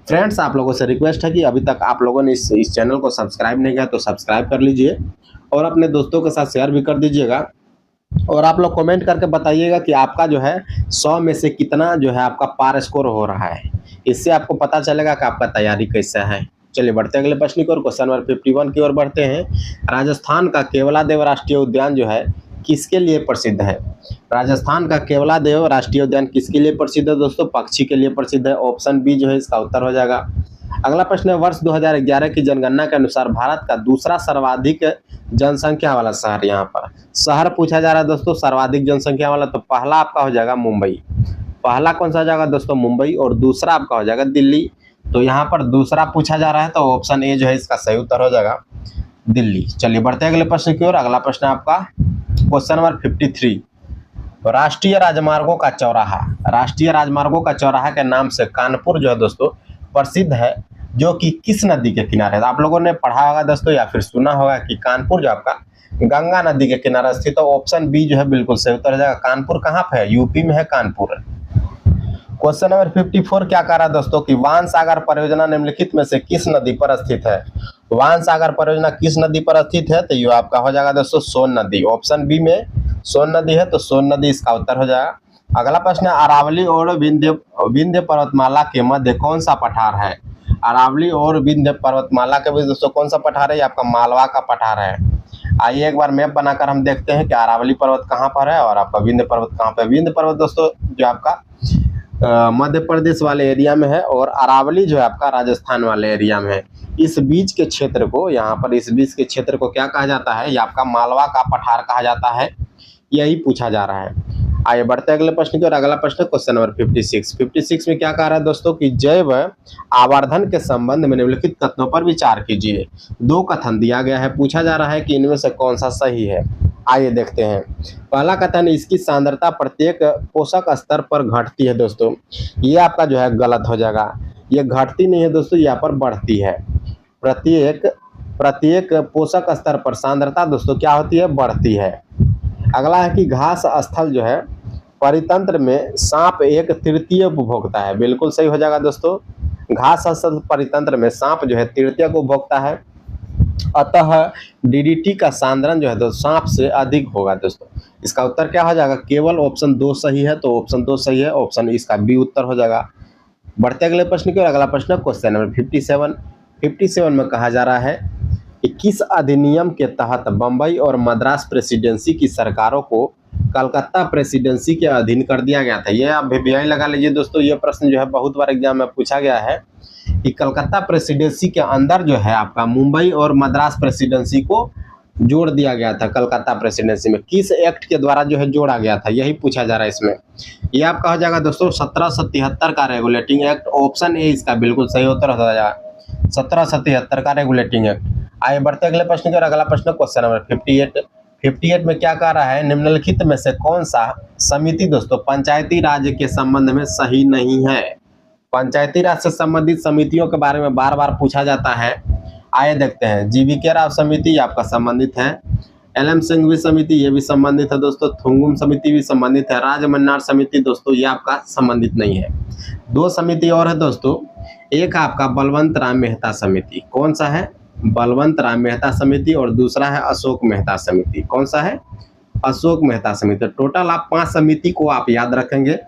फ्रेंड्स, आप लोगों से रिक्वेस्ट है कि अभी तक आप लोगों ने इस चैनल को सब्सक्राइब नहीं किया तो सब्सक्राइब कर लीजिए और अपने दोस्तों के साथ शेयर भी कर दीजिएगा। और आप लोग कमेंट करके बताइएगा कि आपका जो है 100 में से कितना जो है आपका पार स्कोर हो रहा है। इससे आपको पता चलेगा कि आपका तैयारी कैसा है। चलिए बढ़ते अगले प्रश्न की ओर, क्वेश्चन नंबर 51 की ओर बढ़ते हैं। राजस्थान का केवलादेव राष्ट्रीय उद्यान जो है किसके लिए प्रसिद्ध है? राजस्थान का केवलादेव राष्ट्रीय उद्यान किसके लिए प्रसिद्ध है दोस्तों? पक्षी के लिए प्रसिद्ध है। ऑप्शन बी जो है इसका उत्तर हो जाएगा। अगला प्रश्न है, वर्ष 2011 की जनगणना के अनुसार भारत का दूसरा सर्वाधिक जनसंख्या वाला शहर, यहाँ पर शहर पूछा जा रहा है दोस्तों सर्वाधिक जनसंख्या वाला। तो पहला आपका हो जाएगा मुंबई। पहला कौन सा हो जाएगा दोस्तों? मुंबई। और दूसरा आपका हो जाएगा दिल्ली। तो यहाँ पर दूसरा पूछा जा रहा है, तो ऑप्शन ए जो है इसका सही उत्तर हो जाएगा दिल्ली। चलिए बढ़ते अगले प्रश्न की ओर। अगला प्रश्न है आपका क्वेश्चन नंबर 53। राष्ट्रीय राजमार्गों का चौराहा, राष्ट्रीय राजमार्गों का चौराहा के नाम से कानपुर जो है दोस्तों प्रसिद्ध है, जो कि किस नदी के किनारे है? आप लोगों ने पढ़ा होगा दोस्तों या फिर सुना होगा कि कानपुर जो आपका गंगा नदी के किनारे स्थित है। ऑप्शन बी जो है बिल्कुल सही उत्तर हो जाएगा। कानपुर कहाँ पे है? यूपी में है कानपुर। क्वेश्चन नंबर 54 क्या कह रहा है दोस्तों कि वान सागर परियोजना निम्नलिखित में से किस नदी पर स्थित है? वान सागर परियोजना किस नदी पर स्थित है? तो ये आपका हो जाएगा दोस्तों सोन नदी। ऑप्शन बी में सोन नदी है, तो सोन नदी इसका उत्तर हो जाएगा। अगला प्रश्न है, अरावली और विंध्य पर्वतमाला के मध्य कौन सा पठार है? अरावली और विंध्य पर्वतमाला के बीच दोस्तों कौन सा पठार है? ये आपका मालवा का पठार है। आइए एक बार मैप बनाकर हम देखते हैं कि अरावली पर्वत कहाँ पर है और आपका विंध्य पर्वत कहाँ पर है। विंध्य पर्वत दोस्तों जो आपका मध्य प्रदेश वाले एरिया में है और अरावली जो है आपका राजस्थान वाले एरिया में है। इस बीच के क्षेत्र को, यहाँ पर इस बीच के क्षेत्र को क्या कहा जाता है? ये आपका मालवा का पठार कहा जाता है। यही पूछा जा रहा है। आइए बढ़ते अगले प्रश्न की ओर। अगला प्रश्न क्वेश्चन नंबर 56 में क्या कह रहा है दोस्तों कि जैव आवर्धन के संबंध में निम्नलिखित कथनों पर विचार कीजिए। 2 कथन दिया गया है, पूछा जा रहा है कि इनमें से कौन सा सही है। आइए देखते हैं। पहला कथन, इसकी सांद्रता प्रत्येक पोषक स्तर पर घटती है दोस्तों। ये आपका जो है गलत हो जाएगा। ये घटती नहीं है दोस्तों, यहाँ पर बढ़ती है। प्रत्येक पोषक स्तर पर सांद्रता दोस्तों क्या होती है? बढ़ती है। अगला है कि घास स्थल जो है परितंत्र में सांप एक तृतीय उपभोक्ता है। बिल्कुल सही हो जाएगा दोस्तों। घास स्थल परितंत्र में सांप जो है तृतीय को उपभोक्ता है, अतः डीडीटी का सांद्रण जो है तो सांप से अधिक होगा दोस्तों। इसका उत्तर क्या हो जाएगा? केवल ऑप्शन 2 सही है, तो ऑप्शन 2 सही है। ऑप्शन इसका बी उत्तर हो जाएगा। बढ़ते अगले प्रश्न की ओर। अगला प्रश्न क्वेश्चन नंबर 57 में कहा जा रहा है कि किस अधिनियम के तहत बंबई और मद्रास प्रेसिडेंसी की सरकारों को कलकत्ता प्रेसिडेंसी के अधीन कर दिया गया था? ये आप भी लगा लीजिए दोस्तों। ये प्रश्न जो है बहुत बार एग्जाम में पूछा गया है कि कलकत्ता प्रेसिडेंसी के अंदर जो है आपका मुंबई और मद्रास प्रेसिडेंसी को जोड़ दिया गया था। कलकत्ता प्रेसिडेंसी में किस एक्ट के द्वारा जो है जोड़ा गया था, यही पूछा जा रहा है इसमें। ये आपका हो जाएगा दोस्तों 1773 का रेगुलेटिंग एक्ट। ऑप्शन ए इसका बिल्कुल सही उत्तर हो जाएगा, 1773 का रेगुलेटिंग एक्ट। आइए बढ़ते अगले प्रश्न की ओर। अगला प्रश्न क्वेश्चन नंबर 58 में क्या कह रहा है? निम्नलिखित में से कौन सा समिति दोस्तों पंचायती राज के संबंध में सही नहीं है? पंचायती राज से संबंधित समितियों के बारे में बार बार पूछा जाता है। आइए देखते हैं। जीवीके राव समिति आपका संबंधित है। एलएम सिंघवी समिति ये भी संबंधित है दोस्तों। थुंगुम समिति भी संबंधित है। राज मन्नार समिति दोस्तों ये आपका संबंधित नहीं है। 2 समिति और है दोस्तों। एक आपका बलवंत राम मेहता समिति। कौन सा है? बलवंत राम मेहता समिति। और दूसरा है अशोक मेहता समिति। कौन सा है? अशोक मेहता समिति। टोटल आप 5 समिति को आप याद रखेंगे।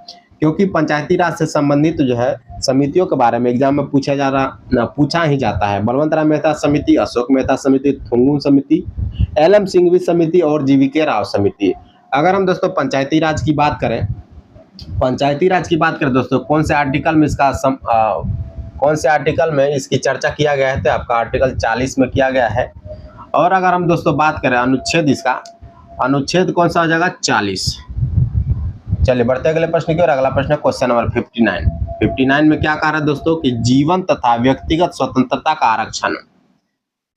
क्योंकि पंचायती राज से संबंधित जो है समितियों के बारे में एग्जाम में पूछा ही जाता है। बलवंत राय मेहता समिति, अशोक मेहता समिति, थुंगुन समिति, एल.एम. सिंघवी समिति और जी.वी.के. राव समिति। अगर हम दोस्तों पंचायती राज की बात करें, दोस्तों कौन से आर्टिकल में इसकी चर्चा किया गया है, तो आपका आर्टिकल 40 में किया गया है। और अगर हम दोस्तों बात करें अनुच्छेद कौन सा हो जाएगा, 40। चलिए बढ़ते अगले प्रश्न की ओर। अगला प्रश्न है क्वेश्चन नंबर 59 में क्या कह रहा है दोस्तों कि जीवन तथा व्यक्तिगत स्वतंत्रता का आरक्षण,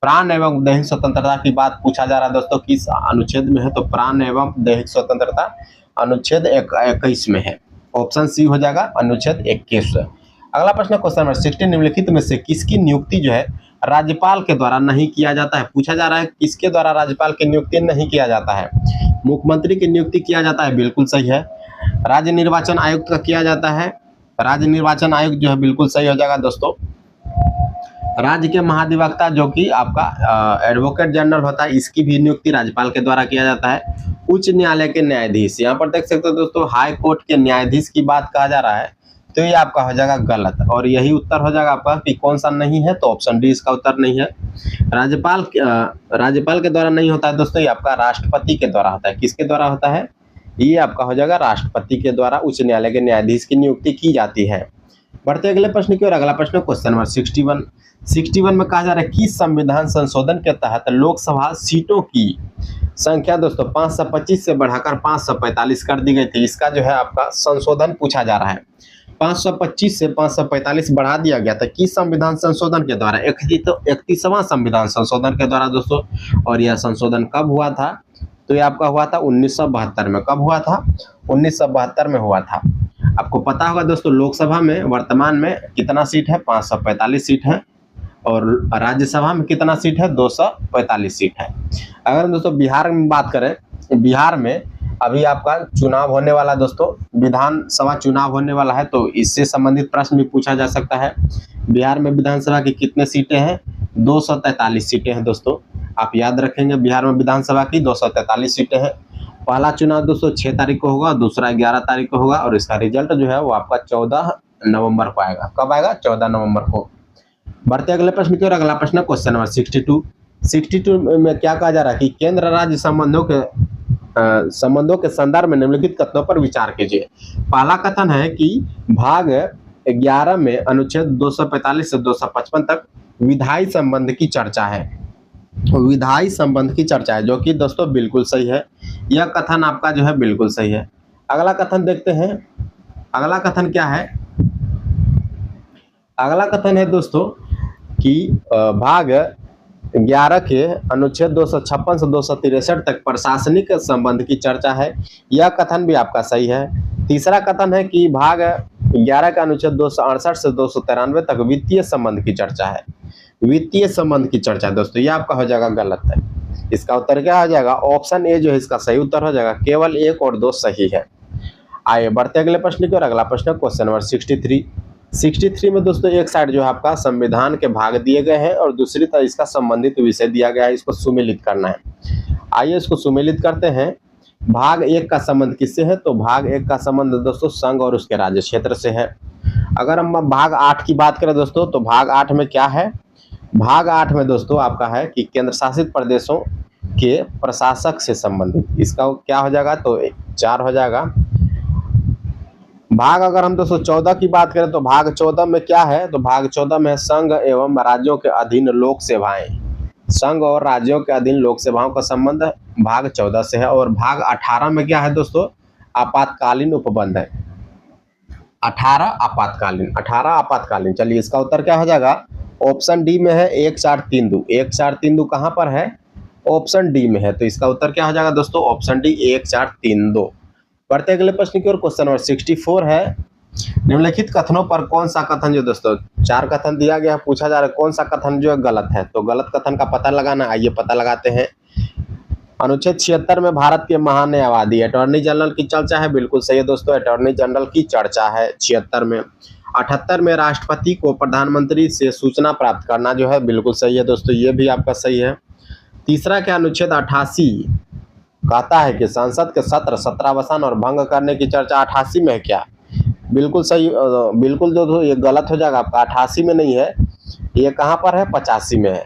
प्राण एवं दैहिक स्वतंत्रता की बात पूछा जा रहा है दोस्तों, किस अनुच्छेद में है, तो प्राण एवं दैहिक स्वतंत्रता अनुच्छेद 21 में है। ऑप्शन सी हो जाएगा अनुच्छेद 21। अगला प्रश्न क्वेश्चन नंबर 60, निम्नलिखित में से किसकी नियुक्ति जो है राज्यपाल के द्वारा नहीं किया जाता है। पूछा जा रहा है किसके द्वारा राज्यपाल की नियुक्ति नहीं किया जाता है। मुख्यमंत्री की नियुक्ति किया जाता है, बिल्कुल सही है। राज्य निर्वाचन आयुक्त का किया जाता है, राज्य निर्वाचन आयुक्त जो है बिल्कुल सही हो जाएगा दोस्तों। राज्य के महाधिवक्ता जो कि आपका एडवोकेट जनरल होता है, इसकी भी नियुक्ति राज्यपाल के द्वारा किया जाता है। उच्च न्यायालय के न्यायाधीश, यहाँ पर देख सकते हो दोस्तों हाई कोर्ट के न्यायाधीश की बात कहा जा रहा है, तो ये आपका हो जाएगा गलत, और यही उत्तर हो जाएगा आपका कि कौन सा नहीं है, तो ऑप्शन डी इसका उत्तर नहीं है। राज्यपाल के द्वारा नहीं होता है दोस्तों, ये आपका राष्ट्रपति के द्वारा होता है। किसके द्वारा होता है, ये आपका हो जाएगा राष्ट्रपति के द्वारा उच्च न्यायालय के न्यायाधीश की नियुक्ति की जाती है। बढ़ते अगले प्रश्न की ओर। अगला प्रश्न क्वेश्चन नंबर 61 में कहा जा रहा है कि संविधान संशोधन के तहत लोकसभा सीटों की संख्या दोस्तों 525 से बढ़ाकर 545 कर दी गई थी। इसका जो है आपका संशोधन पूछा जा रहा है। 525 से 545 बढ़ा दिया गया था किस संविधान संशोधन के द्वारा, 31वां संविधान संशोधन के द्वारा दोस्तों। और यह संशोधन कब हुआ था, तो ये आपका हुआ था 1972 में। कब हुआ था, 1972 में हुआ था। आपको पता होगा दोस्तों लोकसभा में वर्तमान में कितना सीट है, 545 सीट है, और राज्यसभा में कितना सीट है, 245 सीट है। अगर दोस्तों बिहार में बात करें, बिहार में अभी आपका चुनाव होने वाला दोस्तों, विधानसभा चुनाव होने वाला है, तो इससे संबंधित प्रश्न भी पूछा जा सकता है। बिहार में विधानसभा की कितने सीटें हैं, 243 सीटें हैं दोस्तों। आप याद रखेंगे बिहार में विधानसभा की 243 सीटें हैं। पहला चुनाव दोस्तों 6 तारीख को होगा, दूसरा 11 तारीख को होगा, और इसका रिजल्ट जो है वो आपका 14 नवंबर को आएगा। कब आएगा, 14 नवंबर को। बढ़ते अगले प्रश्न की ओर। अगला प्रश्न क्वेश्चन नंबर 62 में क्या कहा जा रहा है कि केंद्र राज्य संबंधों के संदर्भ में निम्नलिखित कथनों पर विचार कीजिए। पहला कथन है कि भाग 11 में अनुच्छेद 245 से 255 तक विधायी संबंध की चर्चा है, विधायी संबंध की चर्चा है, जो कि दोस्तों बिल्कुल सही है। यह कथन आपका जो है बिल्कुल सही है। अगला कथन देखते हैं। अगला कथन क्या है, अगला कथन है दोस्तों कि भाग 11 के अनुच्छेद 256 से 263 तक प्रशासनिक संबंध की चर्चा है। यह कथन भी आपका सही है। तीसरा कथन है कि भाग 11 का अनुच्छेद 268 से 293 तक वित्तीय संबंध की चर्चा है, वित्तीय संबंध की चर्चा दोस्तों, यह आपका हो जाएगा गलत है। इसका उत्तर क्या हो जाएगा, ऑप्शन ए जो है इसका सही उत्तर हो जाएगा। केवल 1 और 2 सही है। आइए बढ़ते अगले प्रश्न की ओर। अगला प्रश्न क्वेश्चन नंबर 63 में दोस्तों एक साइड जो है आपका संविधान के भाग दिए गए हैं और दूसरी तरफ इसका संबंधित विषय दिया गया है, इसको सुमेलित करना है। आइए इसको सुमेलित करते हैं। भाग 1 का संबंध किससे है, तो भाग 1 का संबंध दोस्तों संघ और उसके राज्य क्षेत्र से है। अगर हम भाग 8 की बात करें दोस्तों, तो भाग 8 में क्या है, भाग 8 में दोस्तों आपका है कि केंद्र शासित प्रदेशों के प्रशासक से संबंधित, इसका क्या हो जाएगा, तो 4 हो जाएगा। भाग अगर हम दोस्तों 14 की बात करें, तो भाग 14 में क्या है, तो भाग 14 में संघ एवं राज्यों के अधीन लोक सेवाएं, संघ और राज्यों के अधीन लोक सेवाओं का संबंध भाग 14 से है। और भाग 18 में क्या है दोस्तों, आपातकालीन उपबंध है। 18 आपातकालीन। चलिए इसका उत्तर क्या हो जाएगा, ऑप्शन डी में है 1432। 1432 कहाँ पर है, ऑप्शन डी में है, तो इसका उत्तर क्या हो जाएगा दोस्तों, ऑप्शन डी 1432। बढ़ते अगले प्रश्न की ओर। क्वेश्चन नंबर 64 है, निम्नलिखित कथनों पर कौन सा कथन जो दोस्तों 4 कथन दिया गया है, पूछा जा रहा है कौन सा कथन जो है गलत है, तो गलत कथन का पता लगाना। आइए पता लगाते हैं। अनुच्छेद 76 में भारत के महान्यायवादी अटॉर्नी जनरल की चर्चा है, बिल्कुल सही है दोस्तों, अटॉर्नी जनरल की चर्चा है 76 में। 78 में राष्ट्रपति को प्रधानमंत्री से सूचना प्राप्त करना जो है, बिल्कुल सही है दोस्तों, ये भी आपका सही है। तीसरा क्या, अनुच्छेद 88 कहता है कि संसद के सत्र सत्रावसान और भंग करने की चर्चा 88 में है क्या, बिल्कुल सही, बिल्कुल जो ये गलत हो जाएगा आपका, 88 में नहीं है, ये कहाँ पर है, 85 में है।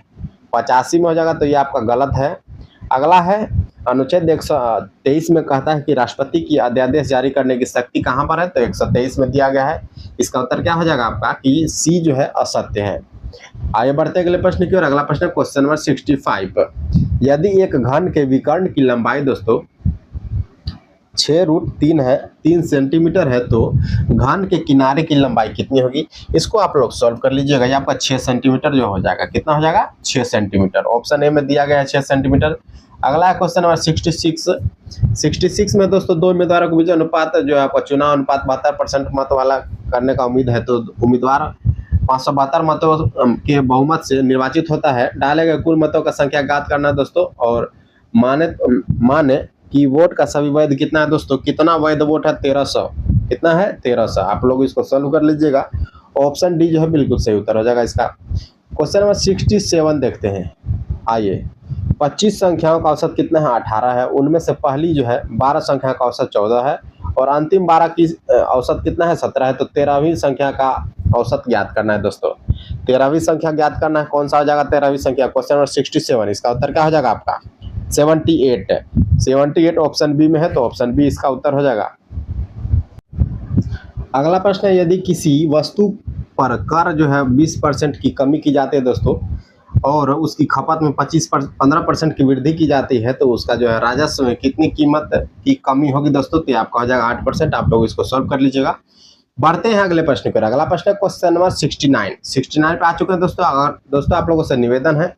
85 में हो जाएगा तो ये आपका गलत है। अगला है अनुच्छेद 123 में कहता है कि राष्ट्रपति की अध्यादेश जारी करने की शक्ति कहाँ पर है, तो 123 में दिया गया है। इसका उत्तर क्या हो जाएगा आपका कि सी जो है असत्य है। आगे बढ़ते अगले प्रश्न की ओर। अगला प्रश्न क्वेश्चन नंबर 65। यदि एक घन के विकर्ण की लंबाई दोस्तों 6√3 है, 3 सेंटीमीटर है, तो घन के किनारे की लंबाई कितनी होगी? इसको आप लोग सॉल्व कर लीजिएगा। ये आपका 6 सेंटीमीटर जो हो जाएगा, कितना हो जाएगा, 6 सेंटीमीटर। ऑप्शन ए में दिया गया है 6 सेंटीमीटर। अगला है क्वेश्चन नंबर 66। 66 में दोस्तों दो उम्मीदवारों के बीच अनुपात जो है आपका चुनाव अनुपात 72% मत वाला करने का उम्मीद है, तो उम्मीदवार 572 मतों के बहुमत से निर्वाचित होता है। डाले गए कुल मतों का संख्या ज्ञात करना है दोस्तों, और माने कि वोट का सभी वैध कितना है दोस्तों, कितना वैध वोट है, 1300। कितना है, 1300। आप लोग इसको सॉल्व कर लीजिएगा। ऑप्शन डी जो है बिल्कुल सही उत्तर हो जाएगा इसका। क्वेश्चन नंबर 67 देखते हैं। आइए, 25 संख्याओं का औसत कितना है, 18 है। उनमें से पहली जो है 12 संख्या का औसत 14 है, और अंतिम 12 की औसत कितना है, 17 है। तो 13वीं संख्या का औसत ज्ञात करना है दोस्तों। 13वीं संख्या ज्ञात करना है, कौन सा हो जाएगा 13वीं संख्या? क्वेश्चन नंबर 67, इसका उत्तर क्या हो जाएगा आपका, 78। 78 ऑप्शन बी में है, तो ऑप्शन बी इसका उत्तर हो जाएगा। अगला प्रश्न है, यदि किसी वस्तु पर कर जो है 20% की कमी की जाती है दोस्तों, और उसकी खपत में 15% की वृद्धि की जाती है, तो उसका जो है राजस्व में कितनी कीमत की कमी होगी दोस्तों? तो आपका हो जाएगा 8%। आप लोग इसको सॉल्व कर लीजिएगा। बढ़ते हैं अगले प्रश्न पर। अगला प्रश्न है क्वेश्चन नंबर 69 पे आ चुके हैं दोस्तों। अगर दोस्तों आप लोगों से निवेदन है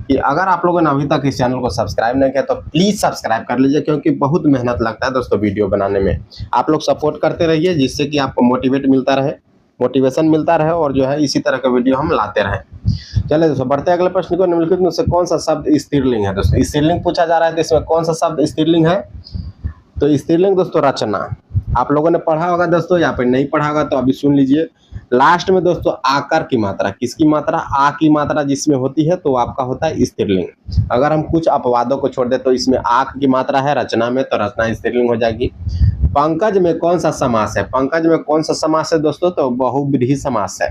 कि अगर आप लोगों ने अभी तक इस चैनल को सब्सक्राइब नहीं किया तो प्लीज सब्सक्राइब कर लीजिए, क्योंकि बहुत मेहनत लगता है दोस्तों वीडियो बनाने में। आप लोग सपोर्ट करते रहिए, जिससे कि आपको मोटिवेशन मिलता रहे, और जो है इसी तरह का वीडियो हम लाते रहें। चलिए दोस्तों, बढ़ते हैं अगले प्रश्न को। निम्नलिखित में से कौन सा शब्द स्त्रीलिंग है दोस्तों? स्त्रीलिंग पूछा जा रहा है, तो इसमें कौन सा शब्द स्त्रीलिंग है? तो स्त्रीलिंग दोस्तों रचना। आप लोगों ने पढ़ा होगा दोस्तों, या फिर नहीं पढ़ा होगा तो अभी सुन लीजिए। लास्ट में दोस्तों आकार की मात्रा, किसकी मात्रा, आ की मात्रा जिसमें होती है, तो आपका होता है स्त्रीलिंग। अगर हम कुछ अपवादों को छोड़ दे तो इसमें आक की मात्रा है रचना में, तो रचना स्त्रीलिंग हो जाएगी। पंकज में कौन सा समास है? पंकज में कौन सा समास है दोस्तों? तो बहुब्रीहि समास है।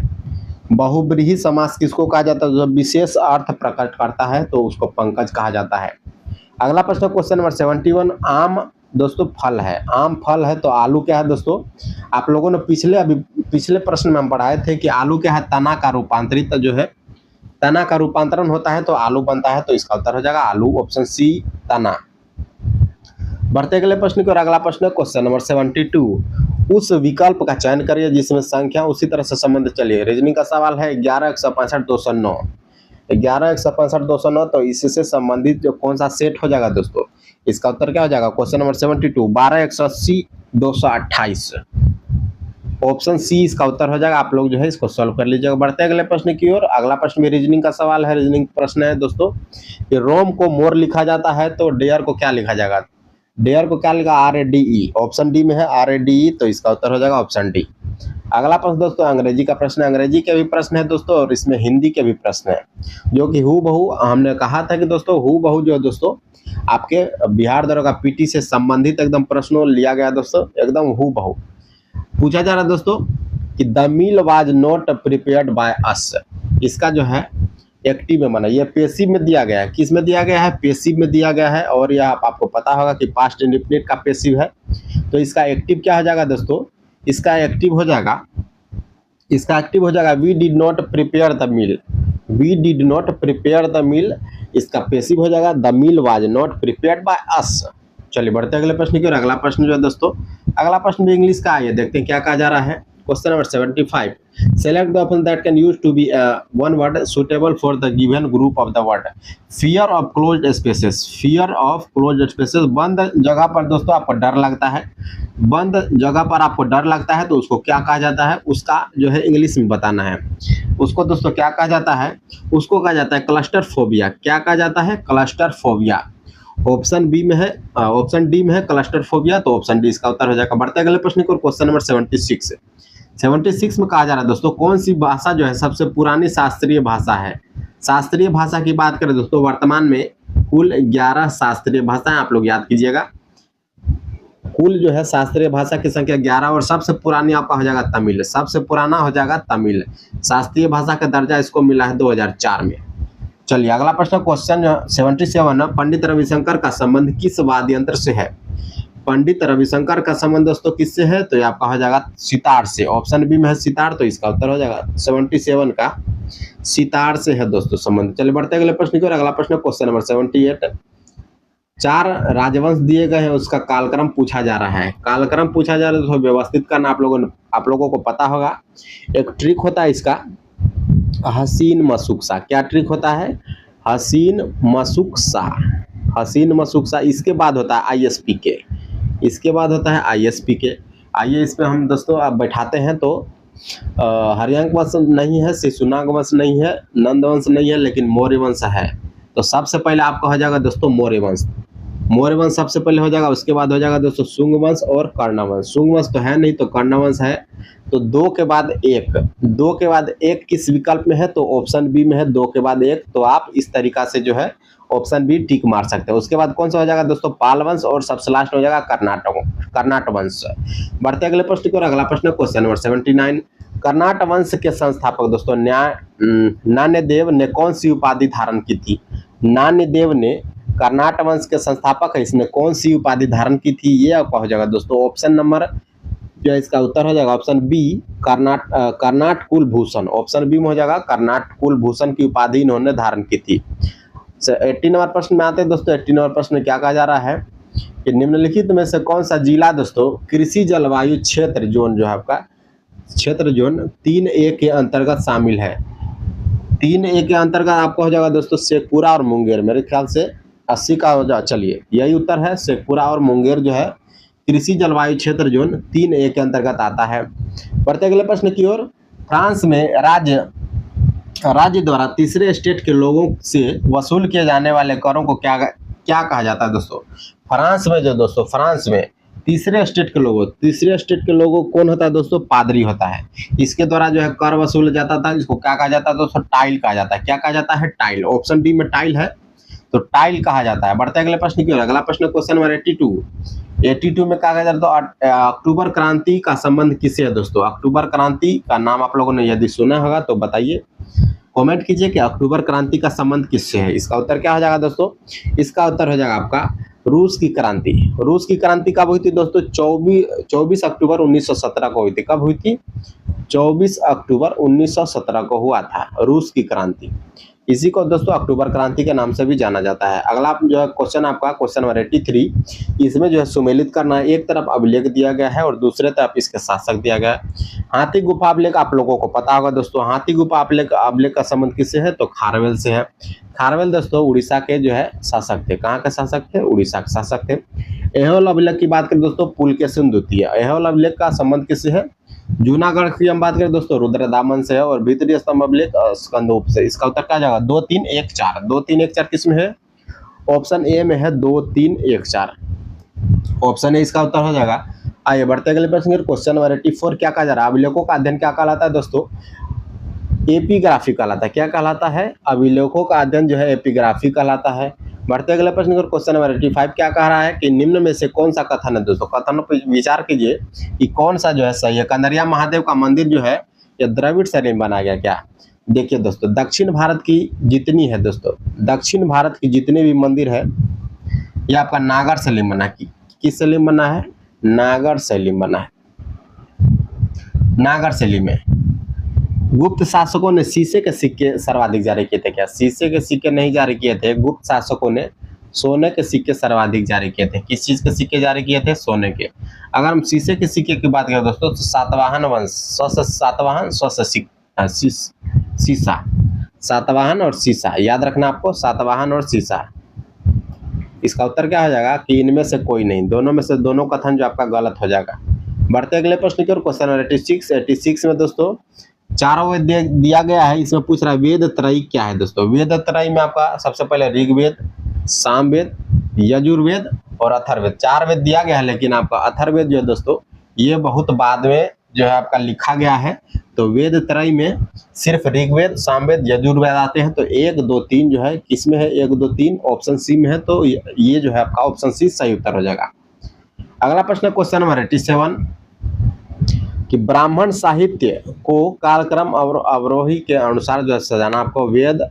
बहुब्रीहि समास किसको कहा जाता है? जो विशेष अर्थ प्रकट करता है, तो उसको पंकज कहा जाता है। अगला प्रश्न क्वेश्चन नंबर 71। आम दोस्तों फल है, आम फल है, तो आलू क्या है दोस्तों? आप लोगों ने पिछले प्रश्न में हम पढ़ाए थे कि आलू क्या है, तना का रूपांतरित जो है, तना का रूपांतरण होता है तो आलू बनता है, तो इसका उत्तर हो जाएगा आलू, ऑप्शन सी तना। बढ़ते अगले प्रश्न की ओर। अगला प्रश्न है क्वेश्चन नंबर 72। उस विकल्प का चयन करिए जिसमें संख्या उसी तरह से संबंधित चलिए। रीजनिंग का सवाल है 11, 165, 209। 11, 165, 209, तो इससे संबंधित जो कौन सा सेट हो जाएगा दोस्तों? इसका उत्तर क्या हो जाएगा? Question number 72, 12, 180, 228। ऑप्शन सी इसका उत्तर हो जाएगा। आप लोग जो है इसको सॉल्व कर लीजिएगा। बढ़ते अगले प्रश्न की ओर। अगला प्रश्न भी रीजनिंग का सवाल है। रीजनिंग प्रश्न है दोस्तों कि रोम को मोर लिखा जाता है, तो डेयर को क्या लिखा जाएगा? डेयर को क्या लिखा? RADE। ऑप्शन डी में है RADE, तो इसका उत्तर हो जाएगा ऑप्शन डी। अगला प्रश्न दोस्तों अंग्रेजी का प्रश्न है। अंग्रेजी के भी प्रश्न है दोस्तों, और इसमें हिंदी के भी प्रश्न है, जो कि हूबहू, हमने कहा था कि दोस्तों हूबहू जो दोस्तों आपके बिहार दरोगा PT से संबंधित एकदम प्रश्नों लिया गया दोस्तों, एकदम हूबहू पूछा जा रहा है दोस्तों कि the meal was not prepared by us. इसका जो है एक्टिव में बना, ये पेसिव में दिया गया है। किस में दिया गया है? पेसिव में दिया गया है, और यह आपको पता होगा कि पास्ट इंडेफिनिट का पेसिव है, तो इसका एक्टिव क्या हो जाएगा दोस्तों? इसका एक्टिव हो जाएगा we did not prepare the meal. We did not prepare the meal, इसका पेसिव हो जाएगा the meal was not prepared by us. चलिए बढ़ते अगले प्रश्न की ओर। अगला प्रश्न जो है दोस्तों, अगला प्रश्न भी इंग्लिश का है, देखते हैं क्या कहा जा रहा है। Question number 75। Select the option that can use to be one word suitable for the given group of the word. Fear of closed spaces. Fear of closed spaces, बंद जगह पर दोस्तों आपको डर लगता है, बंद जगह पर आपको डर लगता है, तो उसको क्या कहा जाता है? उसका जो है इंग्लिश में बताना है। उसको दोस्तों क्या कहा जाता है? उसको कहा जाता है क्लस्टर फोबिया। क्या कहा जाता है? Cluster phobia. ऑप्शन बी में है, ऑप्शन डी में है क्लस्टर फोबिया, तो ऑप्शन डी इसका उत्तर हो जाएगा। बढ़ते अगले प्रश्न को। क्वेश्चन नंबर 76 में कहा जा रहा है दोस्तों कौन सी भाषा जो है सबसे पुरानी शास्त्रीय भाषा है? शास्त्रीय भाषा की बात करें दोस्तों, वर्तमान में कुल 11 शास्त्रीय भाषाएं, आप लोग याद कीजिएगा, कुल जो है शास्त्रीय भाषा की संख्या 11 और सबसे पुरानी आपका हो जाएगा तमिल, सबसे पुराना हो जाएगा तमिल। शास्त्रीय भाषा का दर्जा इसको मिला है 2004 में। चलिए अगला प्रश्न क्वेश्चन 77, पंडित रविशंकर का संबंध किस वाद्य यंत्र से है? पंडित रविशंकर का संबंध दोस्तों किससे है? तो ये आपका हो जाएगा सितार से। ऑप्शन बी में है सितार, तो इसका उत्तर हो जाएगा 77 का सितार से है दोस्तों संबंध। चलिए बढ़ते अगले प्रश्न की ओर। अगला प्रश्न क्वेश्चन नंबर 78, 4 राजवंश दिए गए हैं, उसका कालक्रम पूछा जा रहा है। कालक्रम पूछा जा रहा है तो व्यवस्थित करना आप लोगों को पता होगा। एक ट्रिक होता है इसका, हसीन मशुकसा। क्या ट्रिक होता है? हसीन मशुकसा, हसीन मशुकसा। इसके बाद होता है ISPK, इसके बाद होता है ISPK। आइए इसमें हम दोस्तों आप बैठाते हैं। तो हरियांक वंश नहीं है, शिशुनाग वंश नहीं है, नंद वंश नहीं है, लेकिन मौर्य वंश है। तो सबसे पहले आपका हो जाएगा दोस्तों मौर्य वंश। मौर्य वंश सबसे पहले हो जाएगा, उसके बाद हो जाएगा दोस्तों शुंग वंश और कर्ण वंश। शुंग वंश तो है नहीं, तो कर्ण वंश है। तो 2 के बाद 1, 2 के बाद 1 किस विकल्प में है? तो ऑप्शन बी में है 2 के बाद 1। तो आप इस तरीका से जो है ऑप्शन बी टिक मार सकते हैं। उसके बाद कौन सा हो जाएगा दोस्तों? पाल वंश, और सबसे लास्ट हो जाएगा कर्नाट वंश। बढ़ते अगले प्रश्न की ओर। अगला प्रश्न क्वेश्चन नंबर 79, कर्नाट वंश के संस्थापक दोस्तों नान्यदेव ने कौन सी उपाधि धारण की थी? नान्यदेव ने कर्नाट वंश के संस्थापक है, इसने कौन सी उपाधि धारण की थी? ये आपका हो जाएगा दोस्तों ऑप्शन नंबर जो है इसका उत्तर हो जाएगा ऑप्शन बी, कर्नाट कुलभूषण। ऑप्शन बी में हो जाएगा कर्नाट कुलभूषण की उपाधि इन्होंने धारण की थी। 80 नंबर प्रश्न में आते हैं दोस्तों। 80 नंबर प्रश्न में क्या कहा जा रहा है कि निम्नलिखित में से कौन सा जिला दोस्तों कृषि जलवायु क्षेत्र जोन जो है आपका क्षेत्र जोन 3A के अंतर्गत शामिल है? 3A के अंतर्गत आपको हो जाएगा दोस्तों शेखपुरा और मुंगेर। मेरे ख्याल से 80 का हो जाए। चलिए यही उत्तर है, शेखपुरा और मुंगेर जो है कृषि जलवायु क्षेत्र जोन 3A के अंतर्गत आता है। बढ़ते अगले प्रश्न की ओर। फ्रांस में राज्य द्वारा तीसरे स्टेट के लोगों से वसूल किए जाने वाले करों को क्या कहा जाता है दोस्तों? फ्रांस में जो दोस्तों, फ्रांस में तीसरे स्टेट के लोगों कौन होता है दोस्तों? पादरी होता है। इसके द्वारा जो है कर वसूल जाता था, इसको क्या कहा जाता है दोस्तों? टाइल कहा जाता है। क्या कहा जाता है? टाइल। ऑप्शन डी में टाइल है, तो टाइल कहा जाता है। बढ़ते अगले प्रश्न की ओर। अगला प्रश्न क्वेश्चन नंबर 82 में कहा गया तो अक्टूबर क्रांति का संबंध किससे है दोस्तों? अक्टूबर क्रांति का नाम आप लोगों ने यदि सुना होगा तो बताइए, कमेंट कीजिए कि अक्टूबर क्रांति का संबंध किससे है। इसका उत्तर क्या हो जाएगा दोस्तों? इसका उत्तर हो जाएगा आपका रूस की क्रांति। रूस की क्रांति कब हुई थी दोस्तों? 24 अक्टूबर 1917 को हुई थी। कब हुई थी? 24 अक्टूबर 1917 को हुआ था रूस की क्रांति। इसी को दोस्तों अक्टूबर क्रांति के नाम से भी जाना जाता है। अगला जो है क्वेश्चन आपका क्वेश्चन नंबर 83, इसमें जो है सुमेलित करना है। एक तरफ अभिलेख दिया गया है और दूसरे तरफ इसके शासक दिया गया है। हाथी गुफा अभिलेख आप लोगों को पता होगा दोस्तों। हाथी गुफा अभिलेख का संबंध किससे है? तो खारवेल से है। खारवेल दोस्तों उड़ीसा के जो है शासक थे। कहाँ के शासक थे? उड़ीसा के शासक थे। ऐहोल अभिलेख की बात करें दोस्तों, पुलकेशिन द्वितीय। ऐहोल अभिलेख का संबंध किससे है? जूनागढ़ की हम बात करें दोस्तों रुद्रदामन से है। और भीतरी स्तंभ अभिलेख स्कंदोप से। इसका उत्तर क्या जाएगा? 2, 3, 1, 4। 2, 3, 1, 4 किसमें है? ऑप्शन ए में है 2, 3, 1, 4। ऑप्शन ए इसका उत्तर हो जाएगा। आइए बढ़ते अगले प्रश्न क्वेश्चन नंबर 84, क्या कहा जा रहा है? अभिलेखों का अध्ययन क्या कहलाता है दोस्तों? एपिग्राफी कहलाता है। क्या कहलाता है? अभिलेखों का अध्ययन जो है एपिग्राफी कहलाता है। बढ़ते अगले प्रश्न क्वेश्चन नंबर 85, क्या कह रहा है कि निम्न में से कौन सा कथन है दोस्तों? कथनों पर विचार कीजिए कि कौन सा जो है सही है। कंदरिया महादेव का मंदिर जो है ये द्रविड़ शैली में बनाया गया। क्या? देखिए दोस्तों, दक्षिण भारत की जितनी है दोस्तों, दक्षिण भारत की जितने भी मंदिर है ये आपका नागर शैली में बना है। किस शैली में बना है? नागर शैली में बना है। नागर शैली में गुप्त शासकों ने शीशे के सिक्के सर्वाधिक जारी किए थे। क्या? शीशे के सिक्के नहीं जारी किए थे। गुप्त शासकों ने सोने के सिक्के सर्वाधिक जारी किए थे। किस चीज के सिक्के जारी किए थे? सोने के। अगर हम शीशे के सिक्के की बात करें दोस्तों, तो सातवाहन वंश, सातवाहन शीशा, सातवाहन और शीशा, याद रखना आपको, सातवाहन और शीशा। इसका उत्तर क्या हो जाएगा कि इनमें से कोई नहीं, दोनों में से दोनों कथन जो आपका गलत हो जाएगा। बढ़ते अगले प्रश्न की ओर। क्वेश्चन नंबर 86 में दोस्तों चारों वेद दिया गया है। इसमें पूछ रहा है वेद त्रयी क्या है दोस्तों? वेद त्रयी में आपका सबसे पहले ऋग्वेद, सामवेद, यजुर्वेद और अथर्ववेद, 4 वेद दिया गया है। लेकिन आपका अथर्ववेद जो है दोस्तों ये बहुत बाद में जो है आपका लिखा गया है। तो वेद त्रयी में सिर्फ ऋग्वेद, सामवेद, यजुर्वेद आते हैं। तो 1, 2, 3 जो है किसमें है? 1, 2, 3 ऑप्शन सी में है। तो ये जो है आपका ऑप्शन सी सही उत्तर हो जाएगा। अगला प्रश्न क्वेश्चन नंबर 87 कि ब्राह्मण साहित्य को कालक्रम और अवरोही के अनुसार जो है सजाना आपको वेद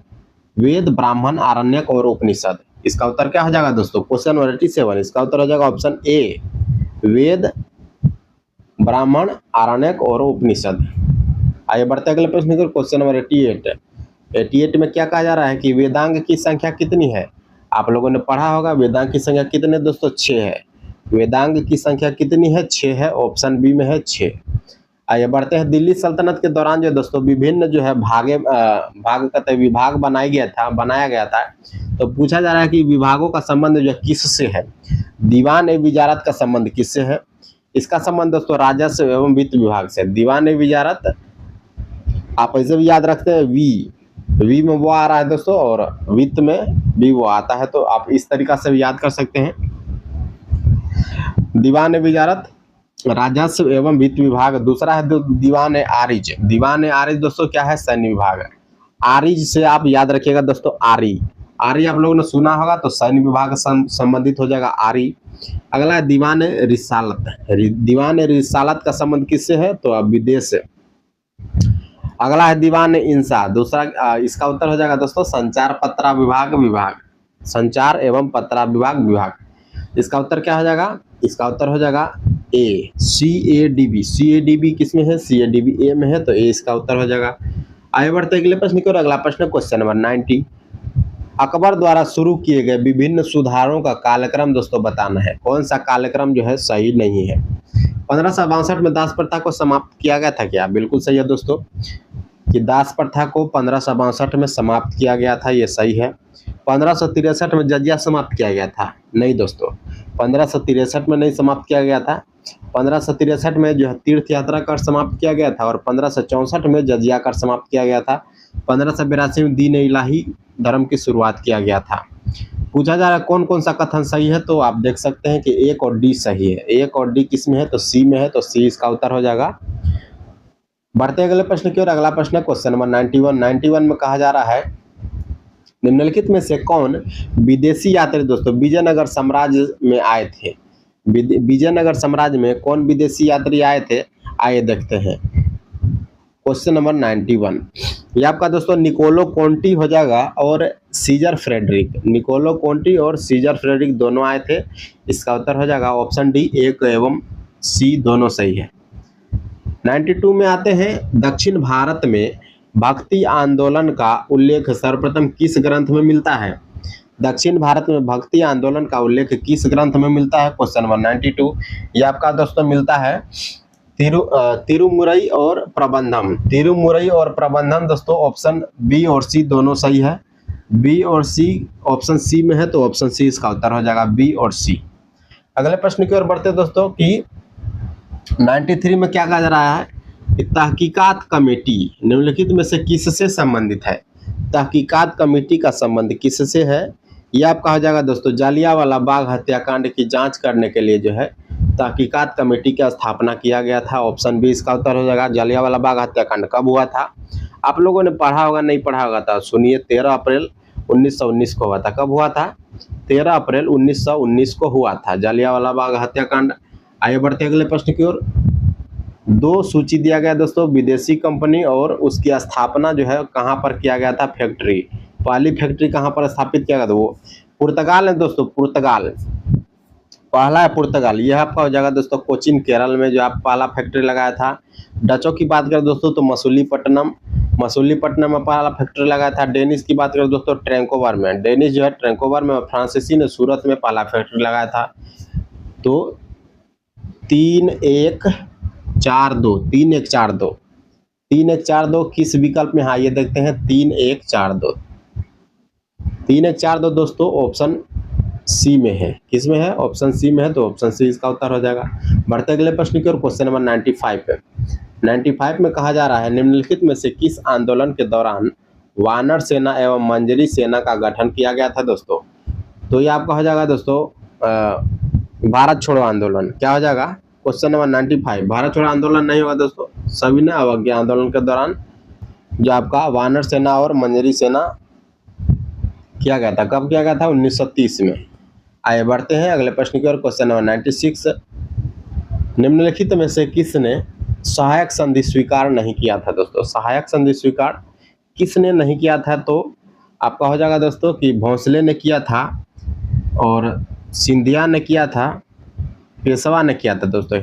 ब्राह्मण आरण्यक और उपनिषद। इसका उत्तर क्या हो जाएगा दोस्तों? क्वेश्चन नंबर 87 इसका उत्तर हो जाएगा ऑप्शन ए वेद ब्राह्मण आरण्यक और उपनिषद। आइए बढ़ते अगले प्रश्न की। क्वेश्चन नंबर 88 में क्या कहा जा रहा है कि वेदांग की संख्या कितनी है? आप लोगों ने पढ़ा होगा वेदांग की संख्या कितने दोस्तों? 6 है। वेदांग की संख्या कितनी है? 6 है। ऑप्शन बी में है 6। आइए बढ़ते हैं। दिल्ली सल्तनत के दौरान जो दोस्तों विभिन्न जो है विभाग बनाया गया था। तो पूछा जा रहा है कि विभागों का संबंध जो है किससे है? दीवान ए विजारत का संबंध किससे है? इसका संबंध दोस्तों राजस्व एवं वित्त विभाग से। दीवान ए विजारत आप ऐसे भी याद रखते हैं वी में वो आ रहा है दोस्तों और वित्त में भी वो आता है, तो आप इस तरीका से भी याद कर सकते हैं। दीवान ए विजारत राजस्व एवं वित्त विभाग। दूसरा है दीवान ए आरिज। दीवान ए आरिज दोस्तों क्या है? सैन्य विभाग। आरिज से आप याद रखिएगा दोस्तों आरी आप लोगों ने सुना होगा, तो सैन्य विभाग संबंधित हो जाएगा आरी। अगला है दीवान ए रिसालत। दीवान ए रिसालत का संबंध किससे है? तो अब विदेश से। अगला है दीवान ए इंसा। दूसरा इसका उत्तर हो जाएगा दोस्तों संचार पत्रा विभाग। संचार एवं पत्रा विभाग। इसका उत्तर क्या हो जाएगा? इसका उत्तर हो जाएगा ए CADB किसमें है? CADB ए में है, तो ए इसका उत्तर हो जाएगा। आगे बढ़ते अगले प्रश्न की ओर। अगला प्रश्न क्वेश्चन नंबर 90 अकबर द्वारा शुरू किए गए विभिन्न सुधारों का कालक्रम दोस्तों बताना है। कौन सा कालक्रम जो है सही नहीं है? 1562 में दास प्रथा को समाप्त किया गया था क्या? बिल्कुल सही है दोस्तों कि दास प्रथा को 1562 में समाप्त किया गया था, ये सही है। 1563 में जजिया समाप्त किया गया था? नहीं दोस्तों, 1563 में नहीं समाप्त किया गया था। 1563 में जो है तीर्थ यात्रा कर समाप्त किया गया था और 1564 में जजिया कर समाप्त किया गया था। 1582 में दीन इलाही धर्म की शुरुआत किया गया था। पूछा जा रहा है कौन कौन सा कथन सही है, तो आप देख सकते हैं कि एक और डी सही है। एक और डी किस में है? तो सी में है, तो सी इसका उत्तर हो जाएगा। बढ़ते अगले प्रश्न की ओर। अगला प्रश्न क्वेश्चन नंबर 91 में कहा जा रहा है निम्नलिखित में से कौन विदेशी यात्री दोस्तों विजयनगर साम्राज्य में आए थे? विजयनगर साम्राज्य में कौन विदेशी यात्री आए थे? आइए देखते हैं। क्वेश्चन नंबर 91 ये आपका दोस्तों निकोलो कोंटी हो जाएगा और सीजर फ्रेडरिक। निकोलो कोंटी और सीजर फ्रेडरिक दोनों आए थे। इसका उत्तर हो जाएगा ऑप्शन डी एक एवं सी दोनों सही है। 92 में आते हैं। दक्षिण भारत में भक्ति आंदोलन का उल्लेख सर्वप्रथम किस ग्रंथ में मिलता है? दक्षिण भारत में भक्ति आंदोलन का उल्लेख किस ग्रंथ में मिलता है? क्वेश्चन नंबर 92 ये आपका दोस्तों मिलता है तिरुमुरई और प्रबंधम। तिरुमुरई और प्रबंधम दोस्तों ऑप्शन बी और सी दोनों सही है। बी और सी ऑप्शन सी में है, तो ऑप्शन सी इसका उत्तर हो जाएगा बी और सी। अगले प्रश्न की ओर बढ़ते दोस्तों कि 93 में क्या कहा जा रहा है? तहकीकात कमेटी निम्नलिखित में से किससे संबंधित है? तहकीकात कमेटी का संबंध किससे है? ये आपका हो जाएगा दोस्तों जालियांवाला बाग हत्याकांड की जांच करने के लिए जो है तहकीकात कमेटी की स्थापना किया गया था। ऑप्शन बी इसका उत्तर हो जाएगा। जालियांवाला बाग हत्याकांड कब हुआ था? आप लोगों ने पढ़ा होगा, नहीं पढ़ा होगा था सुनिए। 13 अप्रैल 1919 को हुआ था। कब हुआ था? 13 अप्रैल 1919 को हुआ था जालियांवाला बाग हत्याकांड। आगे बढ़ते अगले प्रश्न की ओर। 2 सूची दिया गया दोस्तों विदेशी कंपनी और उसकी स्थापना जो है कहाँ पर किया गया था? फैक्ट्री। पहली फैक्ट्री कहाँ पर स्थापित किया गया था? वो पुर्तगाल है दोस्तों। पुर्तगाल पहला है पुर्तगाल। यह आपका हो जाएगा दोस्तों कोचीन केरल में जो आप पहला फैक्ट्री लगाया था। डचों की बात करें दोस्तों तो मसूलीपट्टनम में पहला फैक्ट्री लगाया था। डेनिश की बात करें दोस्तों ट्रैंकोवर में। डेनिश जो है ट्रैंकोवर में। फ्रांसीसी ने सूरत में पहला फैक्ट्री लगाया था। तो 3142 किस विकल्प में? हाँ ये देखते हैं 3142 दोस्तों ऑप्शन सी में है। किस में है? ऑप्शन सी में है, तो ऑप्शन सी इसका उत्तर हो जाएगा। बढ़ते अगले प्रश्न की ओर। क्वेश्चन नंबर 95 में कहा जा रहा है निम्नलिखित में से किस आंदोलन के दौरान वानर सेना एवं मंजरी सेना का गठन किया गया था दोस्तों? तो ये आपका हो जाएगा दोस्तों भारत छोड़ो आंदोलन। क्या हो जाएगा? क्वेश्चन नंबर 95 भारत छोड़ो आंदोलन नहीं होगा दोस्तों। सविनय अवज्ञा आंदोलन के दौरान जो आपका वानर सेना और मंजरी सेना किया गया था। कब किया गया था? 1930 में। आइए बढ़ते हैं अगले प्रश्न की ओर। क्वेश्चन नंबर 96, निम्नलिखित में से किसने सहायक संधि स्वीकार नहीं किया था दोस्तों? सहायक संधि स्वीकार किसने नहीं किया था? तो आपका हो जाएगा दोस्तों कि भोंसले ने किया था, और सिंधिया ने किया था, पेशवा ने किया था दोस्तों।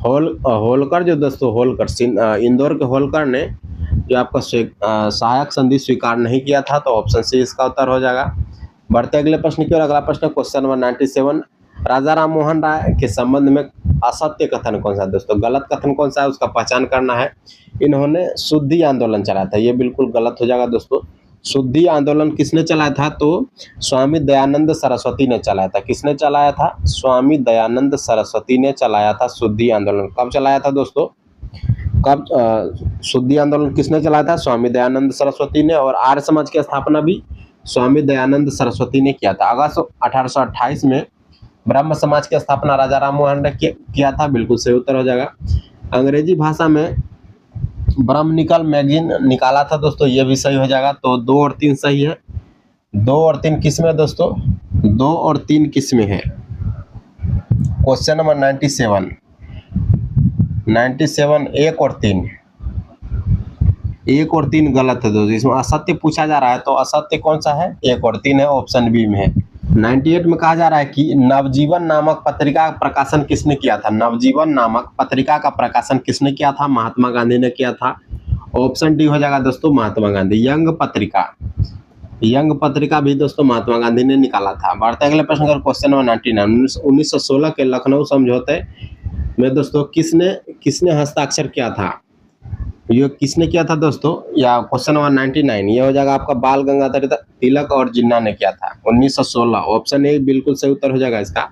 होलकर जो दोस्तों, होलकर इंदौर के होलकर ने जो आपका सहायक संधि स्वीकार नहीं किया था, तो ऑप्शन सी इसका उत्तर हो जाएगा। बढ़ते अगले प्रश्न की ओर। अगला प्रश्न क्वेश्चन नंबर 97, राजा राम मोहन राय के संबंध में असत्य कथन कौन सा है दोस्तों? गलत कथन कौन सा है उसका पहचान करना है। इन्होंने शुद्धि आंदोलन चलाया था, ये बिल्कुल गलत हो जाएगा दोस्तों। शुद्धि आंदोलन किसने चलाया था? तो स्वामी दयानंद सरस्वती ने चलाया था। किसने चलाया था? स्वामी दयानंद सरस्वती ने चलाया था शुद्धि आंदोलन। कब चलाया था दोस्तों? कब शुद्धि आंदोलन किसने चलाया था? स्वामी दयानंद सरस्वती ने। और आर्य समाज की स्थापना भी स्वामी दयानंद सरस्वती ने किया था। अगस्त 1828 में ब्रह्म समाज की स्थापना राजा राम मोहन ने किया था, बिल्कुल सही उत्तर हो जाएगा। अंग्रेजी भाषा में ब्रह्मनिकल मैगजीन निकाला था दोस्तों, ये भी सही हो जाएगा। तो 2 और 3 सही है। 2 और 3 किस्में है दोस्तों, 2 और 3 किस्में है। क्वेश्चन नंबर 97, 1 और 3, 1 और 3 गलत है दोस्तों। इसमें असत्य पूछा जा रहा है, तो असत्य कौन सा है? 1 और 3 है, ऑप्शन बी में है। 98 में कहा जा रहा है कि नवजीवन नामक पत्रिका का प्रकाशन किसने किया था? नवजीवन नामक पत्रिका का प्रकाशन किसने किया था? महात्मा गांधी ने किया था। ऑप्शन डी हो जाएगा दोस्तों, महात्मा गांधी। यंग पत्रिका भी दोस्तों महात्मा गांधी ने निकाला था। बढ़ते अगले प्रश्न का। क्वेश्चन नंबर 99, 1916 के लखनऊ समझौते में दोस्तों किसने हस्ताक्षर किया था? ये किसने किया था दोस्तों? या क्वेश्चन नंबर 99 ये हो जाएगा आपका बाल गंगाधर तिलक और जिन्ना ने किया था 1916। ऑप्शन ए बिल्कुल सही उत्तर हो जाएगा इसका।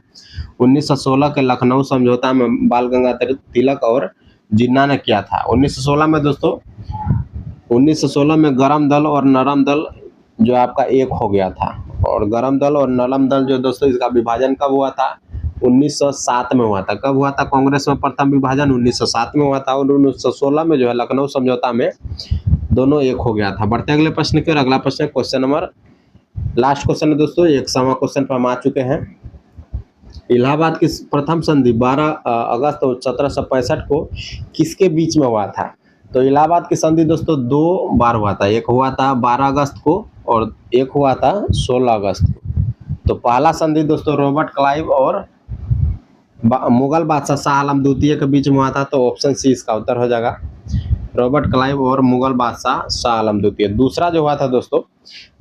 1916 के लखनऊ समझौता में बाल गंगाधर तिलक और जिन्ना ने किया था। 1916 में दोस्तों, 1916 में गरम दल और नरम दल जो आपका एक हो गया था। और गरम दल और नरम दल जो दोस्तों, इसका विभाजन कब हुआ था? 1907 में हुआ था। कब हुआ था कांग्रेस में प्रथम विभाजन? 1907 में हुआ था। और 1916 में जो है लखनऊ समझौता में दोनों एक हो गया था। बढ़ते अगले प्रश्न की ओर। अगला प्रश्न क्वेश्चन नंबर लास्ट क्वेश्चन है दोस्तों, 100वां क्वेश्चन पर हम आ चुके हैं। इलाहाबाद की प्रथम संधि 12 अगस्त 1765 को किसके बीच में हुआ था? तो इलाहाबाद की संधि दोस्तों 2 बार हुआ था। एक हुआ था 12 अगस्त को और एक हुआ था 16 अगस्त को। तो पहला संधि दोस्तों रॉबर्ट क्लाइव और मुगल बादशाह शाह आलम द्वितीय के बीच में हुआ था। तो ऑप्शन सी इसका उत्तर हो जाएगा, रॉबर्ट क्लाइव और मुगल बादशाह शाह आलम द्वितीय। दूसरा जो हुआ था दोस्तों,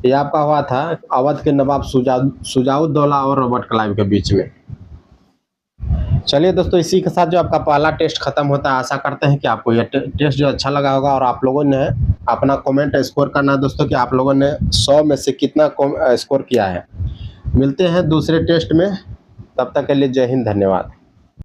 ये आपका हुआ था अवध के नवाब शुजाउद्दौला और रॉबर्ट क्लाइव के बीच में। चलिए दोस्तों, इसी के साथ जो आपका पहला टेस्ट खत्म होता है। आशा करते हैं कि आपको यह टेस्ट जो अच्छा लगा होगा, और आप लोगों ने अपना कमेंट स्कोर करना दोस्तों कि आप लोगों ने 100 में से कितना स्कोर किया है। मिलते हैं दूसरे टेस्ट में, तब तक के लिए जय हिंद, धन्यवाद।